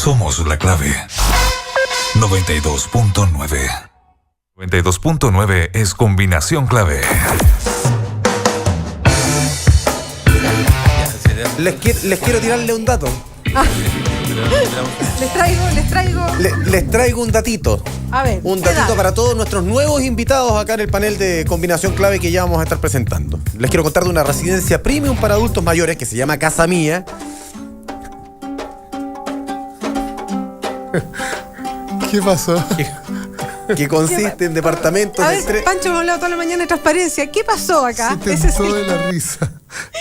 Somos la clave. 92.9. 92.9 es combinación clave. Les quiero tirarle un dato. Les traigo un datito. A ver, un datito para todos nuestros nuevos invitados acá en el panel de combinación clave que ya vamos a estar presentando. Les quiero contar de una residencia premium para adultos mayores que se llama Casa Mía. ¿Qué pasó? Que consiste en departamentos a de ver, tres... Pancho, hemos hablado toda la mañana de transparencia. ¿Qué pasó acá? Se tentó de la risa.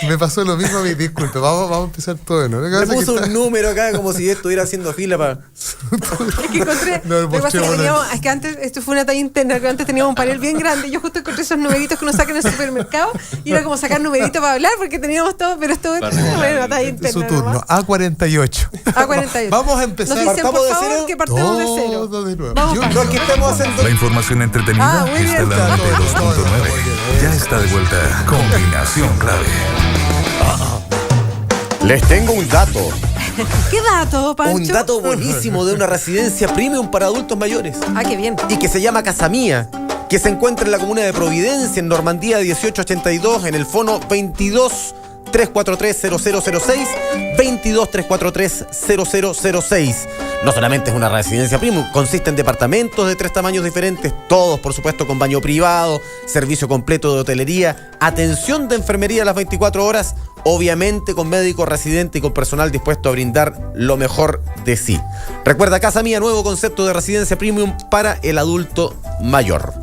Me pasó lo mismo a mí, disculpe. Vamos a empezar todo, ¿no? Me puso un número acá como si estuviera haciendo fila para... Es que encontré... es que antes, esto fue una talla interna, que antes teníamos un panel bien grande. Yo justo encontré esos numeritos que uno saca en el supermercado y era como sacar numeritos para hablar porque teníamos todo, pero esto es una talla interna. Su turno, A48. A48. Vamos a empezar. Nos dicen, por favor, que partamos de cero. Todo de nuevo. No, aquí estamos haciendo... La información entretenida está en la 92.9. Ya está de vuelta. Combinación clave. Les tengo un dato. ¿Qué dato, Pancho? Un dato buenísimo de una residencia premium para adultos mayores. Ah, qué bien. Y que se llama Casa Mía, que se encuentra en la comuna de Providencia, en Normandía 1882, en el fono 22 343 0006, 22 343 0006. No solamente es una residencia premium, consiste en departamentos de 3 tamaños diferentes, todos por supuesto con baño privado, servicio completo de hotelería, atención de enfermería a las 24 horas, obviamente con médico residente y con personal dispuesto a brindar lo mejor de sí. Recuerda, Casa Mía, nuevo concepto de residencia premium para el adulto mayor.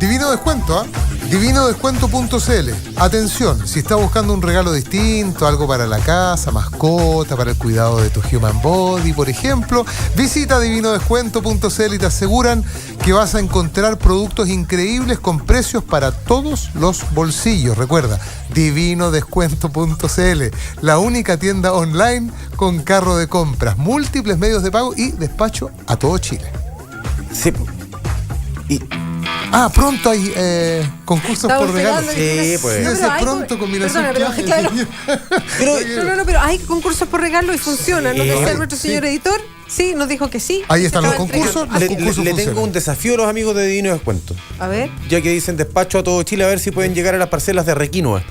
Divino descuento, ¿ah? Divinodescuento.cl. Atención, si estás buscando un regalo distinto, algo para la casa, mascota, para el cuidado de tu human body, por ejemplo, visita divinodescuento.cl y te aseguran que vas a encontrar productos increíbles con precios para todos los bolsillos. Recuerda, divinodescuento.cl, la única tienda online con carro de compras, múltiples medios de pago y despacho a todo Chile. Sí. Y... pronto hay concursos por regalos. Sí, pues. Sí, pronto combinación clave. Pero hay concursos por regalo y funcionan. ¿No decía nuestro señor editor? Sí, nos dijo que sí. Ahí están los concursos. Le tengo un desafío a los amigos de Divino Descuento. A ver. Ya que dicen despacho a todo Chile, a ver si pueden llegar a las parcelas de Requinoa.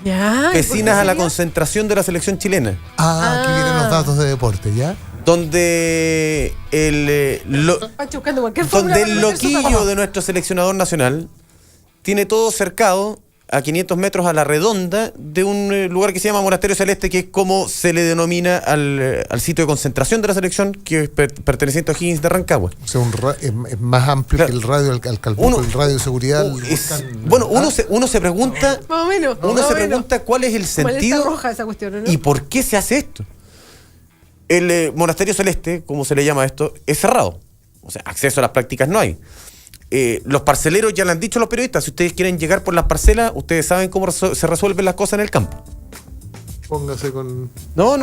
Ya. Vecinas a la concentración de la selección chilena. Aquí vienen los datos de deporte, ¿ya? Donde el loquillo de nuestro seleccionador nacional tiene todo cercado a 500 metros a la redonda de un lugar que se llama Monasterio Celeste, que es como se le denomina al sitio de concentración de la selección, que es perteneciente a O'Higgins de Rancagua. O sea, es más amplio, claro, que el radio al calbuco, el radio de seguridad. Uno se pregunta, más o menos, pregunta cuál es el sentido roja esa cuestión, ¿no? y por qué se hace esto. El Monasterio Celeste, como se le llama esto, es cerrado. O sea, acceso a las prácticas no hay. Los parceleros ya le han dicho a los periodistas, si ustedes quieren llegar por las parcelas, ustedes saben cómo se resuelven las cosas en el campo. Póngase con... No.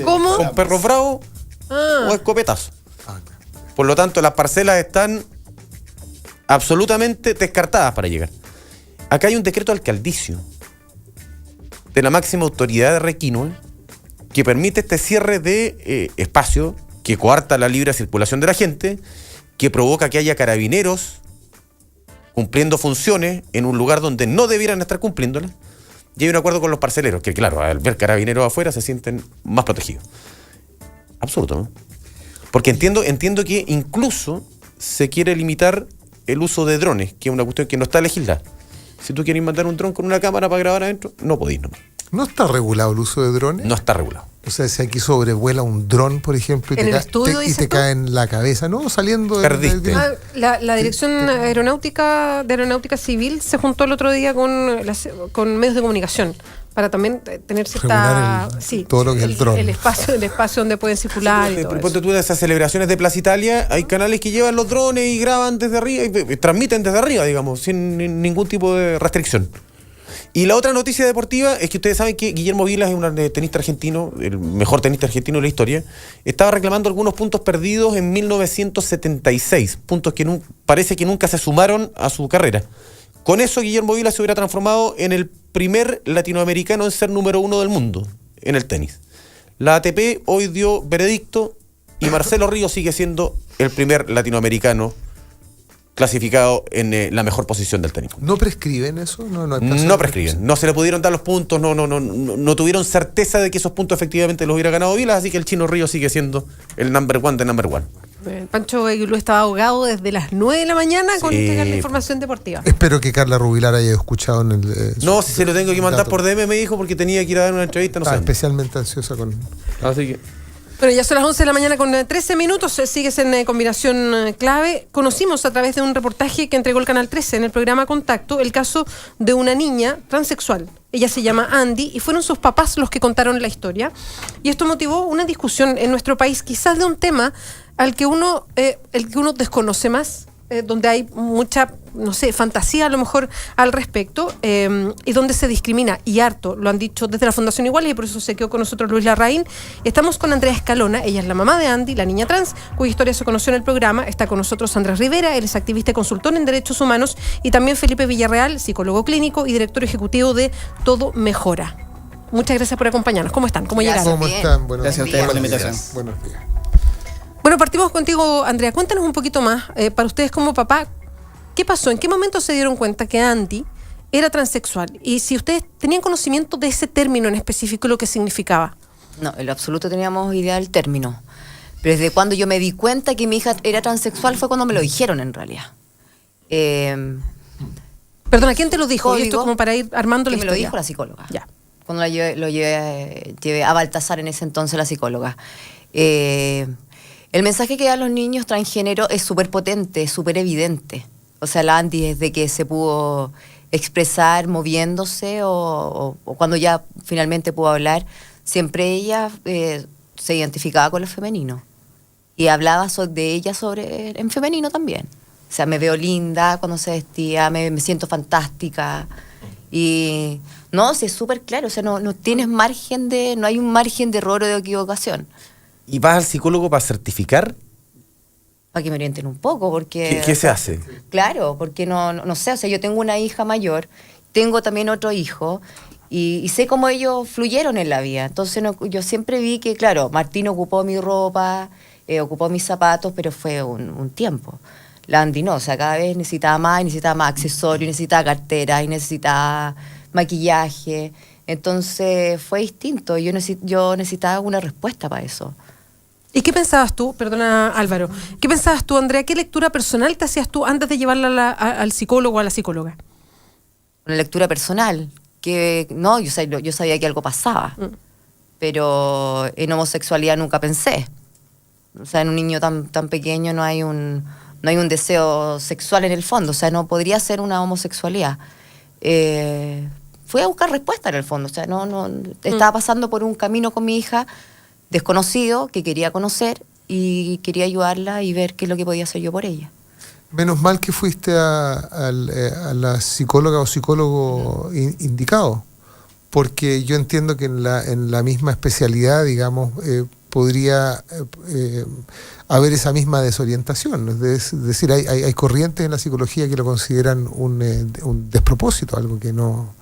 ¿Cómo? Con perros bravos o escopetazo. Por lo tanto, las parcelas están absolutamente descartadas para llegar. Acá hay un decreto alcaldicio de la máxima autoridad de Requinoa que permite este cierre de espacio, que coarta la libre circulación de la gente, que provoca que haya carabineros cumpliendo funciones en un lugar donde no debieran estar cumpliéndolas. Y hay un acuerdo con los parceleros, que claro, al ver carabineros afuera se sienten más protegidos. Absurdo, ¿no? Porque entiendo que incluso se quiere limitar el uso de drones, que es una cuestión que no está legislada. Si tú quieres mandar un dron con una cámara para grabar adentro, no podís, ¿no? ¿No está regulado el uso de drones? No está regulado. O sea, si aquí sobrevuela un dron, por ejemplo, y te cae en la cabeza, ¿no? Saliendo de... Perdiste. La Dirección Aeronáutica Civil se juntó el otro día con medios de comunicación para también tener cierta... todo lo que es el dron. El espacio donde pueden circular y todo eso. Ponte tú, de esas celebraciones de Plaza Italia, hay canales que llevan los drones y graban desde arriba, y transmiten desde arriba, digamos, sin ningún tipo de restricción. Y la otra noticia deportiva es que ustedes saben que Guillermo Vilas es un tenista argentino, el mejor tenista argentino de la historia. Estaba reclamando algunos puntos perdidos en 1976, puntos que parece que nunca se sumaron a su carrera. Con eso Guillermo Vilas se hubiera transformado en el primer latinoamericano en ser número 1 del mundo en el tenis. La ATP hoy dio veredicto y Marcelo Ríos sigue siendo el primer latinoamericano clasificado en la mejor posición del tenis. ¿No prescriben eso? No prescriben. No se le pudieron dar los puntos, no tuvieron certeza de que esos puntos efectivamente los hubiera ganado Vilas, así que el chino Ríos sigue siendo el number one de number one. Pancho Beguilú estaba ahogado desde las 9 de la mañana con entregar la información deportiva. Espero que Carla Rubilar haya escuchado en el... No, si se lo tengo que mandar por DM, me dijo, porque tenía que ir a dar una entrevista. No sé. Especialmente ansiosa con... Así que... Bueno, ya son las 11 de la mañana con 13 minutos, sigues en combinación clave. Conocimos a través de un reportaje que entregó el Canal 13 en el programa Contacto el caso de una niña transexual. Ella se llama Andy y fueron sus papás los que contaron la historia. Y esto motivó una discusión en nuestro país, quizás de un tema el que uno desconoce más, donde hay mucha, fantasía a lo mejor al respecto, y donde se discrimina, y harto, lo han dicho desde la Fundación Iguales, y por eso se quedó con nosotros Luis Larraín. Estamos con Andrea Escalona, ella es la mamá de Andy, la niña trans, cuya historia se conoció en el programa. Está con nosotros Andrés Rivera, él es activista y consultor en derechos humanos, y también Felipe Villarreal, psicólogo clínico y director ejecutivo de Todo Mejora. Muchas gracias por acompañarnos. ¿Cómo están? ¿Cómo llegaron? ¿Cómo están? Gracias a ustedes por la invitación. Buenos días. Bueno, partimos contigo, Andrea. Cuéntanos un poquito más, para ustedes como papá, ¿qué pasó? ¿En qué momento se dieron cuenta que Andy era transexual? Y si ustedes tenían conocimiento de ese término en específico y lo que significaba. No, en lo absoluto teníamos idea del término. Pero desde cuando yo me di cuenta que mi hija era transexual fue cuando me lo dijeron, en realidad. Perdona, ¿quién te lo dijo? Y esto como para ir armando la historia. Me lo dijo la psicóloga. Ya. Cuando lo llevé a Baltasar, en ese entonces, la psicóloga. El mensaje que dan los niños transgénero es súper potente, es súper evidente. O sea, la Andy, desde que se pudo expresar moviéndose o cuando ya finalmente pudo hablar, siempre ella se identificaba con lo femenino. Y hablaba de ella en femenino también. O sea, me veo linda cuando se vestía, me siento fantástica. Y no, sí, es súper claro. O sea, no tienes margen no hay un margen de error o de equivocación. ¿Y vas al psicólogo para certificar? Para que me orienten un poco, porque... ¿Qué se hace? Claro, porque no sé, o sea, yo tengo una hija mayor, tengo también otro hijo, y sé cómo ellos fluyeron en la vida. Entonces yo siempre vi que, claro, Martín ocupó mi ropa, ocupó mis zapatos, pero fue un tiempo. La Andy no, o sea, cada vez necesitaba más accesorios, necesitaba cartera, y necesitaba maquillaje. Entonces fue distinto, yo necesitaba una respuesta para eso. ¿Y qué pensabas tú, perdona Álvaro, qué pensabas tú, Andrea, qué lectura personal te hacías tú antes de llevarla al psicólogo o a la psicóloga? Una lectura personal, que no, yo sabía que algo pasaba, pero en homosexualidad nunca pensé. O sea, en un niño tan pequeño no hay un deseo sexual en el fondo, o sea, no podría ser una homosexualidad. Fui a buscar respuesta en el fondo, o sea, estaba pasando por un camino con mi hija desconocido que quería conocer y quería ayudarla y ver qué es lo que podía hacer yo por ella. Menos mal que fuiste a la psicóloga o psicólogo indicado, porque yo entiendo que en la misma especialidad, digamos, podría haber esa misma desorientación. Es decir, hay corrientes en la psicología que lo consideran un despropósito, algo que no...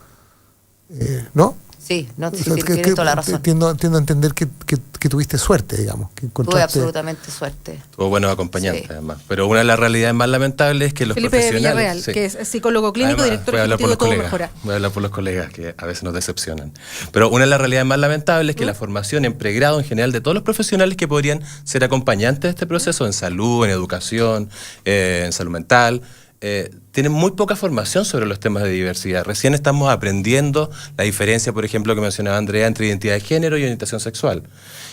¿no? Sí, tienes toda la razón. Tiendo a entender que tuviste suerte, digamos. Tuve absolutamente suerte. Tuvo buenos acompañantes, además. Pero una de las realidades más lamentables es que los Felipe profesionales... Villarreal, que es psicólogo clínico, además, director ejecutivo de Todo Mejora. Voy a hablar por los colegas, que a veces nos decepcionan. Pero una de las realidades más lamentables es que la formación en pregrado, en general, de todos los profesionales que podrían ser acompañantes de este proceso, en salud, en educación, en salud mental... tienen muy poca formación sobre los temas de diversidad. Recién estamos aprendiendo la diferencia, por ejemplo, que mencionaba Andrea, entre identidad de género y orientación sexual.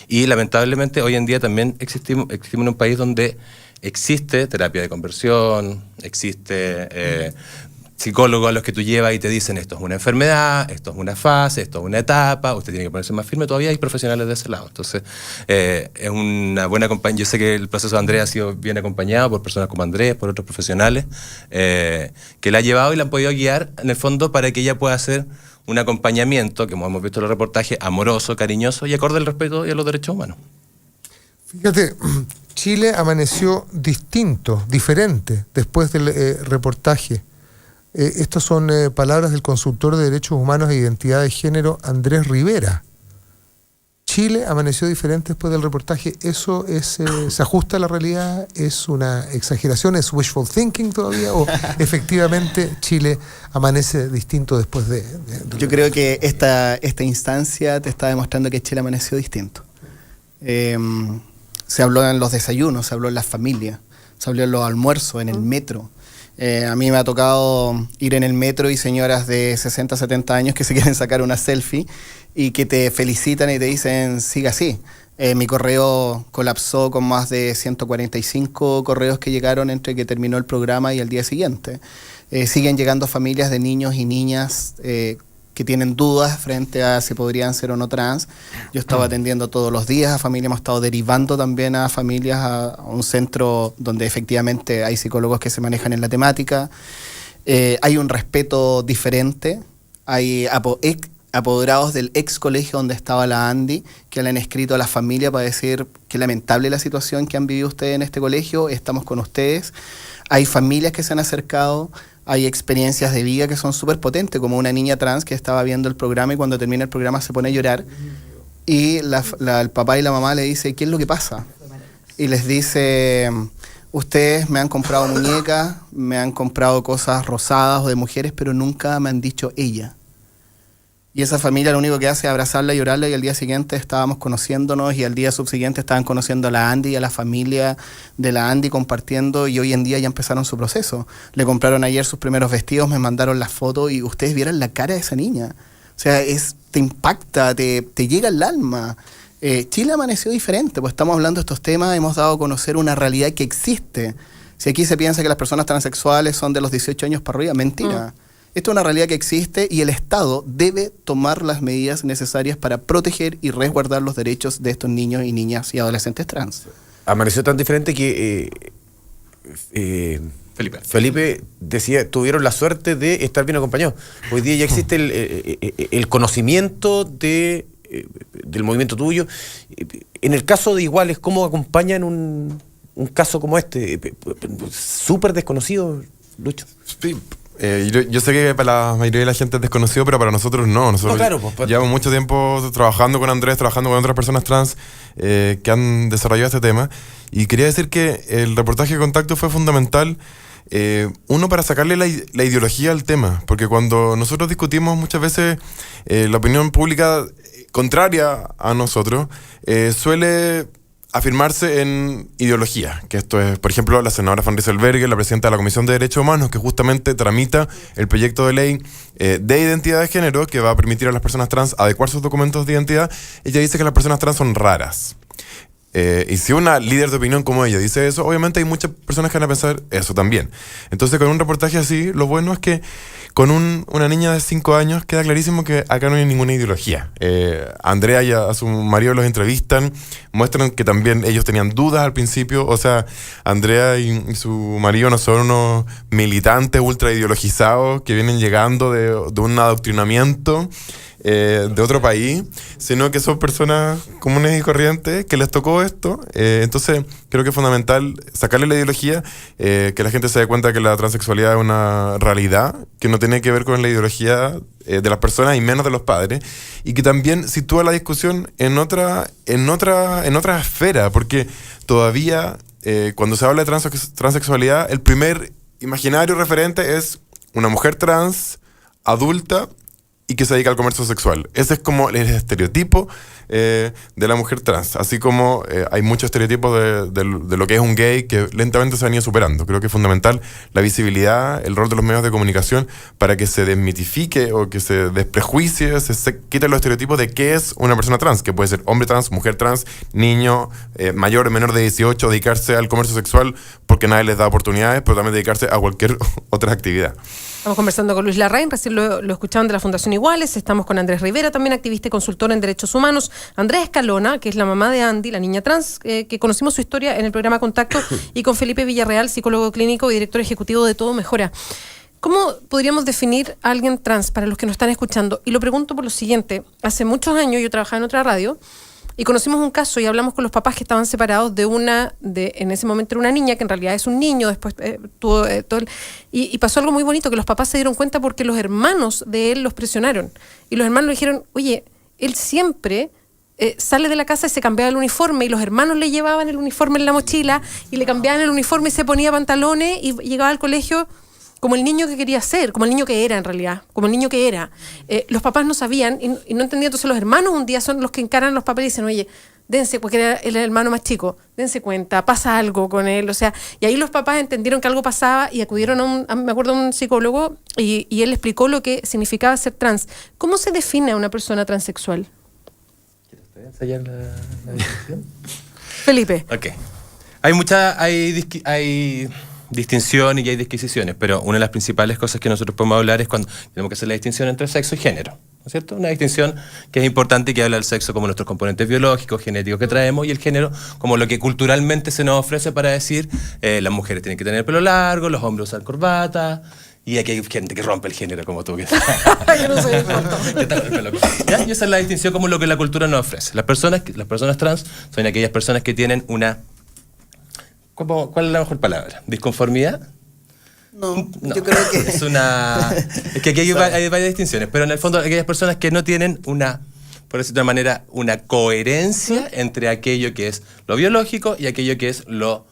Y lamentablemente hoy en día también existimos en un país donde existe terapia de conversión, existe psicólogos a los que tú llevas y te dicen esto es una enfermedad, esto es una fase, esto es una etapa, usted tiene que ponerse más firme. Todavía hay profesionales de ese lado. Entonces, es una buena compañía. Yo sé que el proceso de Andrea ha sido bien acompañado por personas como Andrés, por otros profesionales, que la han llevado y la han podido guiar, en el fondo, para que ella pueda hacer un acompañamiento, que como hemos visto en los reportajes, amoroso, cariñoso y acorde al respeto y a los derechos humanos. Fíjate, Chile amaneció distinto, diferente, después del reportaje. Estas son palabras del consultor de Derechos Humanos e Identidad de Género, Andrés Rivera. Chile amaneció diferente después del reportaje. ¿Eso se ajusta a la realidad? ¿Es una exageración? ¿Es wishful thinking todavía? ¿O efectivamente Chile amanece distinto después de Yo creo que esta instancia te está demostrando que Chile amaneció distinto. Se habló en los desayunos, se habló en las familias, se habló en los almuerzos, en el metro. A mí me ha tocado ir en el metro y señoras de 60, 70 años que se quieren sacar una selfie y que te felicitan y te dicen, siga así. Mi correo colapsó con más de 145 correos que llegaron entre que terminó el programa y el día siguiente. Siguen llegando familias de niños y niñas que tienen dudas frente a si podrían ser o no trans. Yo estaba atendiendo todos los días a familias, hemos estado derivando también a familias a un centro donde efectivamente hay psicólogos que se manejan en la temática. Hay un respeto diferente, hay apoderados del ex colegio donde estaba la Andy, que le han escrito a la familia para decir que lamentable la situación que han vivido ustedes en este colegio, estamos con ustedes. Hay familias que se han acercado, hay experiencias de vida que son súper potentes, como una niña trans que estaba viendo el programa y cuando termina el programa se pone a llorar y el papá y la mamá le dice, ¿qué es lo que pasa? Y les dice, ustedes me han comprado muñecas, me han comprado cosas rosadas o de mujeres, pero nunca me han dicho ella. Y esa familia lo único que hace es abrazarla y llorarla y al día siguiente estábamos conociéndonos y al día subsiguiente estaban conociendo a la Andy y a la familia de la Andy compartiendo y hoy en día ya empezaron su proceso. Le compraron ayer sus primeros vestidos, me mandaron las fotos y ustedes vieron la cara de esa niña. O sea, te impacta, te llega al alma. Chile amaneció diferente, pues estamos hablando de estos temas, hemos dado a conocer una realidad que existe. Si aquí se piensa que las personas transexuales son de los 18 años para arriba, mentira. Esto es una realidad que existe y el Estado debe tomar las medidas necesarias para proteger y resguardar los derechos de estos niños y niñas y adolescentes trans. Amaneció tan diferente que Felipe decía, tuvieron la suerte de estar bien acompañados. Hoy día ya existe el conocimiento del movimiento tuyo. En el caso de Iguales, ¿cómo acompañan un caso como este? Súper desconocido, Lucho. Sí. Yo sé que para la mayoría de la gente es desconocido, pero para nosotros no. Nosotros llevamos mucho tiempo trabajando con Andrés, trabajando con otras personas trans que han desarrollado este tema. Y quería decir que el reportaje de Contacto fue fundamental, uno, para sacarle la ideología al tema. Porque cuando nosotros discutimos muchas veces la opinión pública contraria a nosotros, suele afirmarse en ideología, que esto es, por ejemplo, la senadora Van Rieselbergher, la presidenta de la Comisión de Derechos Humanos, que justamente tramita el proyecto de ley de identidad de género que va a permitir a las personas trans adecuar sus documentos de identidad. Ella dice que las personas trans son raras. Y si una líder de opinión como ella dice eso, obviamente hay muchas personas que van a pensar eso también. Entonces, con un reportaje así, lo bueno es que con una niña de 5 años queda clarísimo que acá no hay ninguna ideología. Andrea y a su marido los entrevistan, muestran que también ellos tenían dudas al principio. O sea, Andrea y su marido no son unos militantes ultra ideologizados que vienen llegando de un adoctrinamiento de otro país, sino que son personas comunes y corrientes que les tocó esto. Entonces creo que es fundamental sacarle la ideología, que la gente se dé cuenta que la transexualidad es una realidad que no tiene que ver con la ideología de las personas y menos de los padres, y que también sitúa la discusión en otra esfera, porque todavía cuando se habla de transexualidad, el primer imaginario referente es una mujer trans adulta y que se dedica al comercio sexual. Ese es como el estereotipo de la mujer trans. Así como hay muchos estereotipos de lo que es un gay que lentamente se han ido superando. Creo que es fundamental la visibilidad, el rol de los medios de comunicación para que se desmitifique o que se desprejuicie, se quiten los estereotipos de qué es una persona trans, que puede ser hombre trans, mujer trans, niño, mayor o menor de 18, dedicarse al comercio sexual porque nadie les da oportunidades, pero también dedicarse a cualquier otra actividad. Estamos conversando con Luis Larraín, recién lo escuchaban de la Fundación Iguales. Estamos con Andrés Rivera, también activista y consultor en derechos humanos. Andrés Escalona, que es la mamá de Andy, la niña trans, que conocimos su historia en el programa Contacto, y con Felipe Villarreal, psicólogo clínico y director ejecutivo de Todo Mejora. ¿Cómo podríamos definir a alguien trans para los que nos están escuchando? Y lo pregunto por lo siguiente. Hace muchos años yo trabajaba en otra radio y conocimos un caso y hablamos con los papás que estaban separados en ese momento era una niña, que en realidad es un niño, después tuvo y pasó algo muy bonito, que los papás se dieron cuenta porque los hermanos de él los presionaron. Y los hermanos le dijeron, oye, él siempre sale de la casa y se cambiaba el uniforme y los hermanos le llevaban el uniforme en la mochila y le cambiaban el uniforme y se ponía pantalones y llegaba al colegio como el niño que quería ser, como el niño que era en realidad, como el niño que era. Los papás no sabían y no entendían, entonces los hermanos un día son los que encaran los papás y dicen, oye, dense, porque era el hermano más chico, dense cuenta, pasa algo con él, o sea, y ahí los papás entendieron que algo pasaba y acudieron me acuerdo, a un psicólogo y él explicó lo que significaba ser trans. ¿Cómo se define a una persona transexual? ¿Quieres ensayar la discusión? Felipe. Ok. Hay distinción y hay disquisiciones, pero una de las principales cosas que nosotros podemos hablar es cuando tenemos que hacer la distinción entre sexo y género, ¿no es cierto? Una distinción que es importante y que habla del sexo como nuestros componentes biológicos, genéticos que traemos, y el género como lo que culturalmente se nos ofrece para decir las mujeres tienen que tener pelo largo, los hombres usar corbata. Y aquí hay gente que rompe el género, como tú. Yo no soy ¿Ya? Y esa es la distinción como lo que la cultura nos ofrece. Las personas trans son aquellas personas que tienen una... ¿Cuál es la mejor palabra? ¿Disconformidad? No, yo creo que... Es que aquí hay varias distinciones, pero en el fondo aquellas personas que no tienen una, por decirlo de una manera, una coherencia entre aquello que es lo biológico y aquello que es lo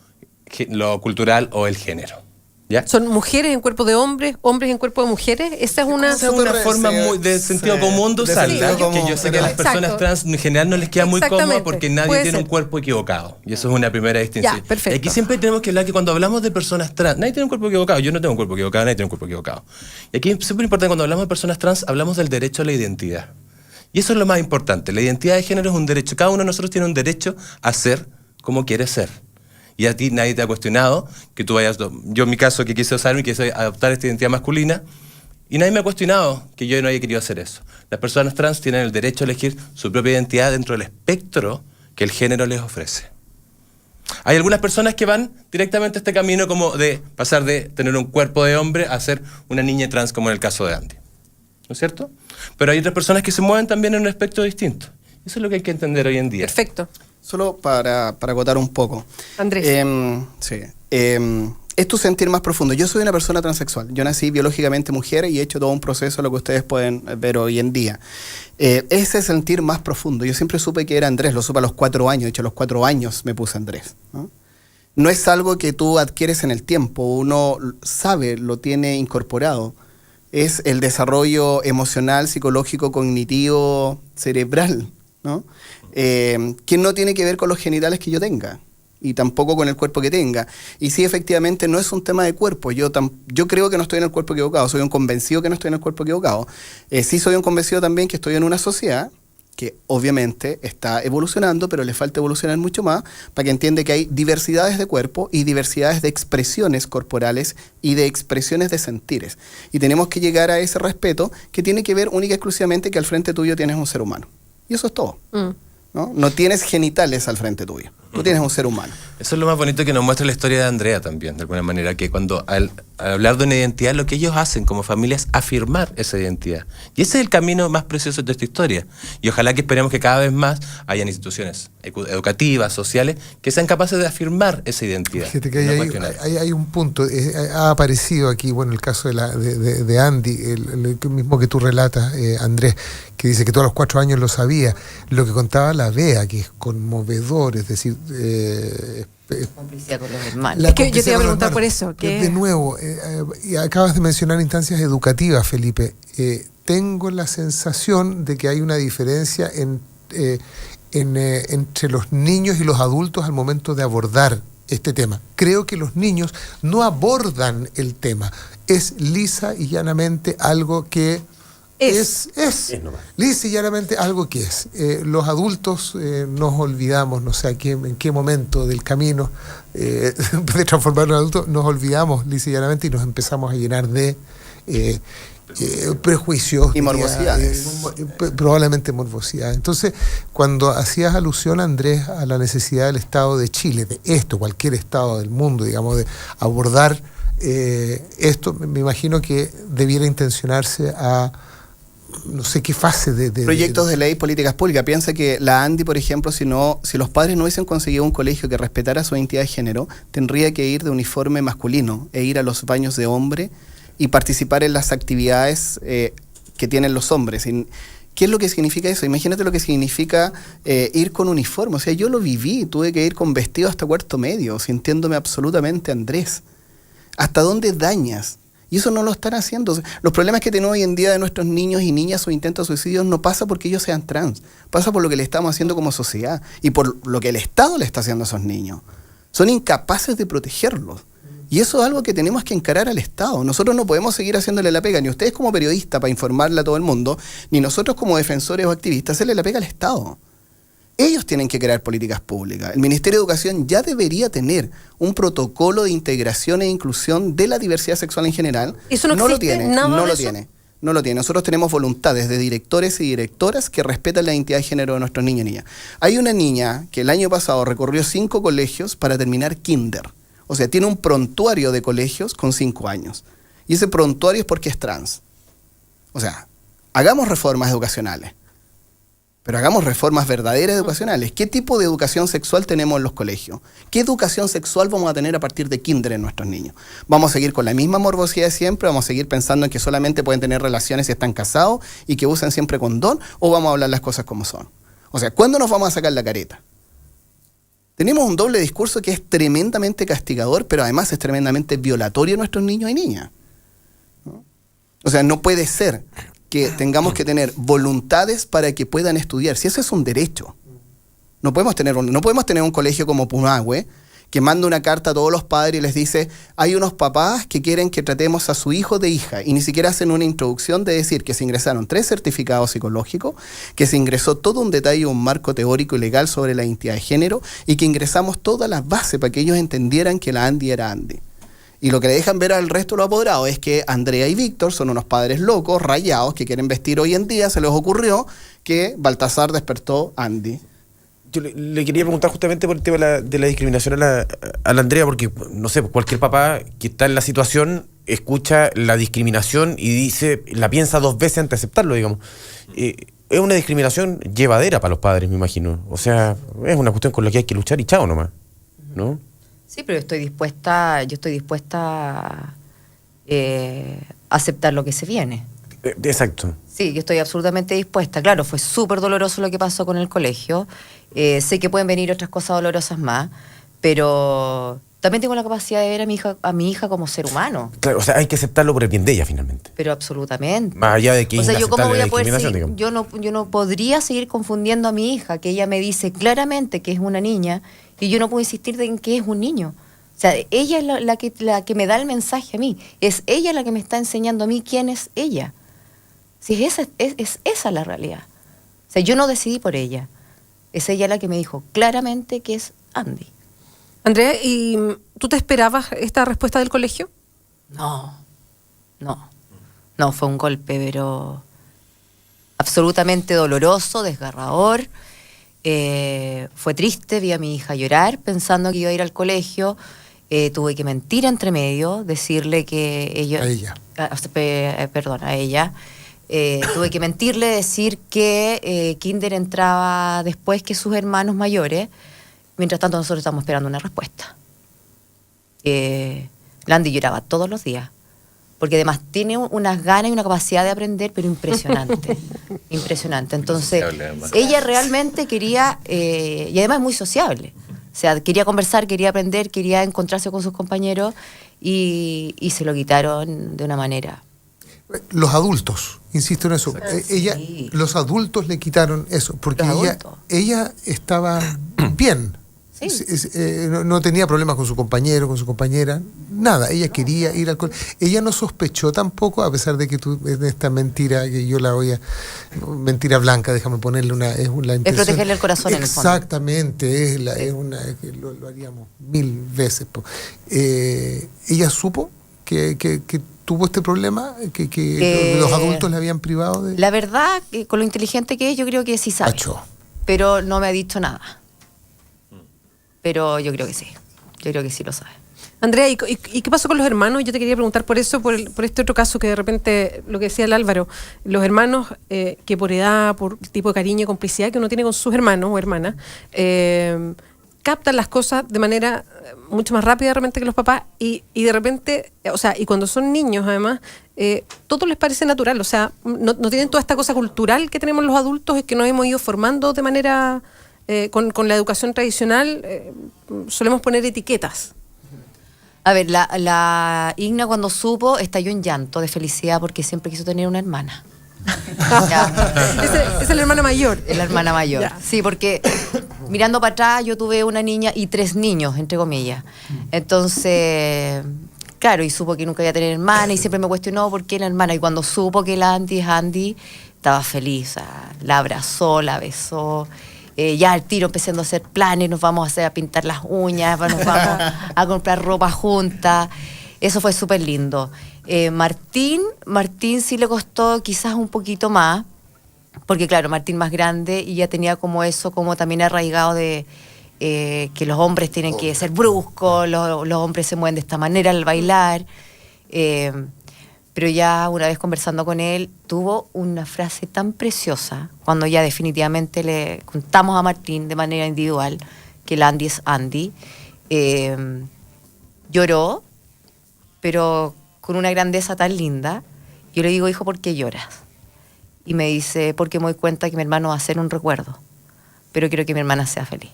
cultural o el género. ¿Ya? ¿Son mujeres en cuerpo de hombres, hombres en cuerpo de mujeres? Esa es una forma muy de sentido común de usarla, que yo sé que a las personas trans en general no les queda muy cómodo porque nadie tiene un cuerpo equivocado. Y eso es una primera distinción. Ya, y aquí siempre tenemos que hablar que cuando hablamos de personas trans, nadie tiene un cuerpo equivocado, yo no tengo un cuerpo equivocado, nadie tiene un cuerpo equivocado. Y aquí es súper importante cuando hablamos de personas trans, hablamos del derecho a la identidad. Y eso es lo más importante. La identidad de género es un derecho. Cada uno de nosotros tiene un derecho a ser como quiere ser. Y a ti nadie te ha cuestionado que tú vayas... Yo en mi caso que quise usarme y quise adoptar esta identidad masculina, y nadie me ha cuestionado que yo no haya querido hacer eso. Las personas trans tienen el derecho a elegir su propia identidad dentro del espectro que el género les ofrece. Hay algunas personas que van directamente a este camino como de pasar de tener un cuerpo de hombre a ser una niña trans, como en el caso de Andy. ¿No es cierto? Pero hay otras personas que se mueven también en un espectro distinto. Eso es lo que hay que entender hoy en día. Perfecto. Solo para acotar un poco. Andrés. Sí. Es tu sentir más profundo. Yo soy una persona transexual. Yo nací biológicamente mujer y he hecho todo un proceso, lo que ustedes pueden ver hoy en día. Ese sentir más profundo. Yo siempre supe que era Andrés, lo supe a los 4 años. De hecho, a los 4 años me puse Andrés, ¿no? No es algo que tú adquieres en el tiempo. Uno sabe, lo tiene incorporado. Es el desarrollo emocional, psicológico, cognitivo, cerebral, ¿no? Que no tiene que ver con los genitales que yo tenga y tampoco con el cuerpo que tenga. Y sí, efectivamente, no es un tema de cuerpo. Yo creo que no estoy en el cuerpo equivocado. Soy un convencido que no estoy en el cuerpo equivocado. Sí soy un convencido también que estoy en una sociedad que obviamente está evolucionando, pero le falta evolucionar mucho más para que entienda que hay diversidades de cuerpo y diversidades de expresiones corporales y de expresiones de sentires. Y tenemos que llegar a ese respeto que tiene que ver única y exclusivamente que al frente tuyo tienes un ser humano. Y eso es todo. ¿No? No tienes genitales al frente tuyo. Tú tienes un ser humano. Eso es lo más bonito que nos muestra la historia de Andrea también, de alguna manera, que cuando al hablar de una identidad, lo que ellos hacen como familia es afirmar esa identidad. Y ese es el camino más precioso de esta historia. Y ojalá que esperemos que cada vez más hayan instituciones educativas, sociales, que sean capaces de afirmar esa identidad. Fíjate que hay un punto, ha aparecido aquí, bueno, el caso de Andy, el mismo que tú relatas, Andrés, que dice que tú a los 4 años lo sabía. Lo que contaba la Bea, que es conmovedor, es decir... complicidad con los hermanos. Es que yo te iba a preguntar por eso. De nuevo, y acabas de mencionar instancias educativas, Felipe. Tengo la sensación de que hay una diferencia entre los niños y los adultos al momento de abordar este tema. Creo que los niños no abordan el tema. Es lisa y llanamente algo que... Es lisa y llanamente algo que es. Los adultos nos olvidamos, no sé en qué momento del camino de transformarnos en adultos, nos olvidamos lisa y llanamente y nos empezamos a llenar de prejuicios y morbosidades. Probablemente morbosidad. Entonces, cuando hacías alusión, Andrés, a la necesidad del Estado de Chile, de cualquier Estado del mundo, digamos, de abordar esto, me imagino que debiera intencionarse a no sé qué fase de proyectos de ley, políticas públicas. Piensa que la Andy, por ejemplo, si los padres no hubiesen conseguido un colegio que respetara su identidad de género, tendría que ir de uniforme masculino e ir a los baños de hombre y participar en las actividades que tienen los hombres. ¿Qué es lo que significa eso? Imagínate lo que significa ir con uniforme. O sea, yo lo viví, tuve que ir con vestido hasta cuarto medio, sintiéndome absolutamente Andrés. ¿Hasta dónde dañas? Y eso no lo están haciendo. O sea, los problemas que tenemos hoy en día de nuestros niños y niñas o intentos de suicidio no pasa porque ellos sean trans, pasa por lo que le estamos haciendo como sociedad y por lo que el Estado le está haciendo a esos niños. Son incapaces de protegerlos. Y eso es algo que tenemos que encarar al Estado. Nosotros no podemos seguir haciéndole la pega, ni ustedes como periodistas para informarle a todo el mundo, ni nosotros como defensores o activistas, hacerle la pega al Estado. Ellos tienen que crear políticas públicas. El Ministerio de Educación ya debería tener un protocolo de integración e inclusión de la diversidad sexual en general. ¿Eso no lo existe? tiene, ¿Nada no de lo eso? tiene. No lo tiene. Nosotros tenemos voluntades de directores y directoras que respetan la identidad de género de nuestros niños y niñas. Hay una niña que el año pasado recorrió 5 colegios para terminar kinder. O sea, tiene un prontuario de colegios con 5 años. Y ese prontuario es porque es trans. O sea, hagamos reformas educacionales. Pero hagamos reformas verdaderas educacionales. ¿Qué tipo de educación sexual tenemos en los colegios? ¿Qué educación sexual vamos a tener a partir de kinder en nuestros niños? ¿Vamos a seguir con la misma morbosidad de siempre? ¿Vamos a seguir pensando en que solamente pueden tener relaciones si están casados y que usen siempre condón? ¿O vamos a hablar las cosas como son? O sea, ¿cuándo nos vamos a sacar la careta? Tenemos un doble discurso que es tremendamente castigador, pero además es tremendamente violatorio a nuestros niños y niñas, ¿no? O sea, no puede ser que tengamos que tener voluntades para que puedan estudiar, si eso es un derecho. No podemos tener un colegio como Pumahue que manda una carta a todos los padres y les dice, hay unos papás que quieren que tratemos a su hijo de hija, y ni siquiera hacen una introducción de decir que se ingresaron 3 certificados psicológicos, que se ingresó todo un detalle, un marco teórico y legal sobre la identidad de género, y que ingresamos todas las bases para que ellos entendieran que la Andy era Andy. Y lo que le dejan ver al resto de los apoderados es que Andrea y Víctor son unos padres locos, rayados, que quieren vestir hoy en día. Se les ocurrió que Baltasar despertó Andy. Yo le quería preguntar justamente por el tema de la discriminación a la Andrea, porque, no sé, cualquier papá que está en la situación escucha la discriminación y dice, la piensa 2 veces antes de aceptarlo, digamos. Es una discriminación llevadera para los padres, me imagino. O sea, es una cuestión con la que hay que luchar y chao nomás, ¿no? Sí, pero yo estoy dispuesta a aceptar lo que se viene. Exacto. Sí, yo estoy absolutamente dispuesta. Claro, fue súper doloroso lo que pasó con el colegio. Sé que pueden venir otras cosas dolorosas más, pero también tengo la capacidad de ver a mi hija como ser humano. Claro, o sea, hay que aceptarlo por el bien de ella, finalmente. Pero absolutamente. Más allá de que o sea, yo cómo voy a poder digamos. yo no podría seguir confundiendo a mi hija, que ella me dice claramente que es una niña, y yo no puedo insistir en que es un niño. O sea, ella es la que me da el mensaje a mí. Es ella la que me está enseñando a mí quién es ella. Sí, es esa la realidad. O sea, yo no decidí por ella. Es ella la que me dijo claramente que es Andy. Andrea, ¿y tú te esperabas esta respuesta del colegio? No, fue un golpe, pero absolutamente doloroso, desgarrador. Fue triste, vi a mi hija llorar pensando que iba a ir al colegio. Tuve que mentir entre medio, decirle que ella... A ella. A ella. Tuve que mentirle, decir que Kinder entraba después que sus hermanos mayores. Mientras tanto nosotros estamos esperando una respuesta. Landy lloraba todos los días, porque además tiene unas ganas y una capacidad de aprender, pero impresionante. Impresionante. Entonces, ella realmente quería, y además es muy sociable. O sea, quería conversar, quería aprender, quería encontrarse con sus compañeros, y se lo quitaron de una manera. Los adultos, insisto en eso. Sí. Los adultos le quitaron eso, porque ella estaba bien. Sí. No tenía problemas con su compañero, con su compañera, nada. Ella quería ir al colegio. Ella no sospechó tampoco, a pesar de que tú, esta mentira, que yo la voy a... Mentira blanca, déjame ponerle la intención. Es protegerle el corazón en el fondo. Exactamente, que lo haríamos 1000 veces. Ella supo que tuvo este problema, que los adultos le habían privado de... La verdad, con lo inteligente que es, yo creo que sí sabe. Pero no me ha dicho nada. Pero yo creo que sí. Yo creo que sí lo sabe. Andrea, ¿y qué pasó con los hermanos? Yo te quería preguntar por eso, por este otro caso que de repente, lo que decía el Álvaro, los hermanos que por edad, por el tipo de cariño y complicidad que uno tiene con sus hermanos o hermanas, captan las cosas de manera mucho más rápida de repente que los papás y de repente, o sea, y cuando son niños además, todo les parece natural, o sea, no tienen toda esta cosa cultural que tenemos los adultos, es que nos hemos ido formando de manera, con la educación tradicional, solemos poner etiquetas. A ver, la Igna cuando supo estalló en llanto de felicidad porque siempre quiso tener una hermana. Esa es la hermana mayor. Es la hermana mayor. Ya. Sí, porque mirando para atrás yo tuve una niña y 3 niños, entre comillas. Entonces, claro, y supo que nunca iba a tener hermana y siempre me cuestionó por qué la hermana. Y cuando supo que la Andy es Andy, estaba feliz. O sea, la abrazó, la besó. Ya al tiro empezando a hacer planes, nos vamos a pintar las uñas, nos vamos a comprar ropa juntas. Eso fue súper lindo. Martín sí le costó quizás un poquito más, porque claro, Martín más grande y ya tenía como eso, como también arraigado de que los hombres tienen que ser bruscos, los hombres se mueven de esta manera al bailar. Pero ya una vez conversando con él, tuvo una frase tan preciosa, cuando ya definitivamente le contamos a Martín de manera individual que la Andy es Andy. Lloró, pero con una grandeza tan linda. Yo le digo, hijo, ¿por qué lloras? Y me dice, porque me doy cuenta que mi hermano va a ser un recuerdo, pero quiero que mi hermana sea feliz.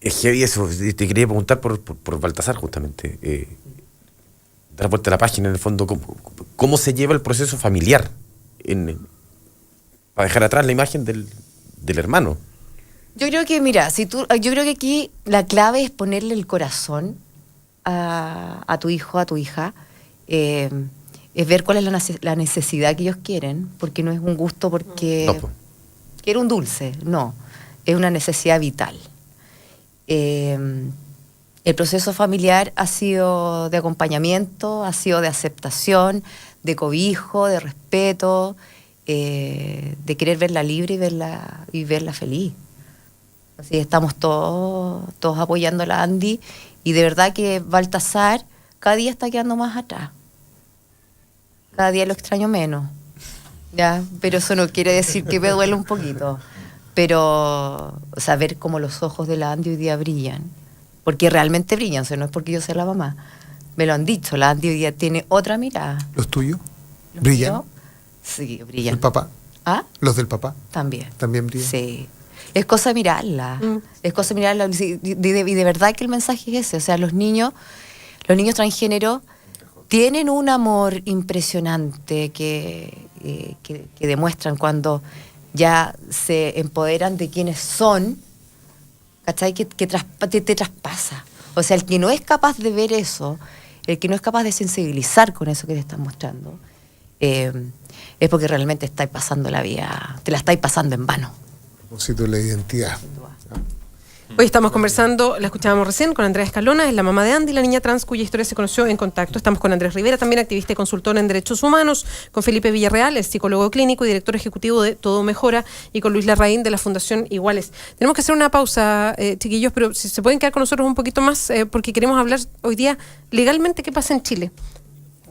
Es heavy eso. Te quería preguntar por Baltasar, justamente. Dar vuelta a la página, en el fondo, ¿cómo se lleva el proceso familiar? Para dejar atrás la imagen del hermano. Yo creo que, mira, yo creo que aquí la clave es ponerle el corazón a tu hijo, a tu hija. Es ver cuál es la necesidad que ellos quieren, porque no es un gusto porque quiero un dulce, no, es una necesidad vital. El proceso familiar ha sido de acompañamiento, ha sido de aceptación, de cobijo, de respeto, de querer verla libre y verla feliz. Así estamos todos apoyando a la Andy, y de verdad que Baltasar cada día está quedando más atrás. Cada día lo extraño menos, ¿ya? Pero eso no quiere decir que me duele un poquito. Pero saber cómo los ojos de la Andy hoy día brillan, porque realmente brillan, o sea, no es porque yo sea la mamá. Me lo han dicho, la Andy hoy día tiene otra mirada. ¿Los tuyos? ¿Brillan? Míos, sí, brillan. ¿El papá? ¿Ah? ¿Los del papá? También. ¿También brillan? Sí. Es cosa de mirarla. Es cosa de mirarla. Y de verdad que el mensaje es ese. O sea, los niños transgéneros tienen un amor impresionante que demuestran cuando ya se empoderan de quienes son, ¿cachai? Que te traspasa. O sea, el que no es capaz de ver eso, el que no es capaz de sensibilizar con eso que te están mostrando, es porque realmente estáis pasando la vida, te la estáis pasando en vano. Un sitio de la identidad. Hoy estamos conversando, la escuchábamos recién, con Andrea Escalona, es la mamá de Andy, la niña trans cuya historia se conoció en Contacto. Estamos con Andrés Rivera, también activista y consultor en derechos humanos, con Felipe Villarreal, el psicólogo clínico y director ejecutivo de Todo Mejora, y con Luis Larraín de la Fundación Iguales. Tenemos que hacer una pausa, chiquillos, pero si se pueden quedar con nosotros un poquito más, porque queremos hablar hoy día legalmente qué pasa en Chile.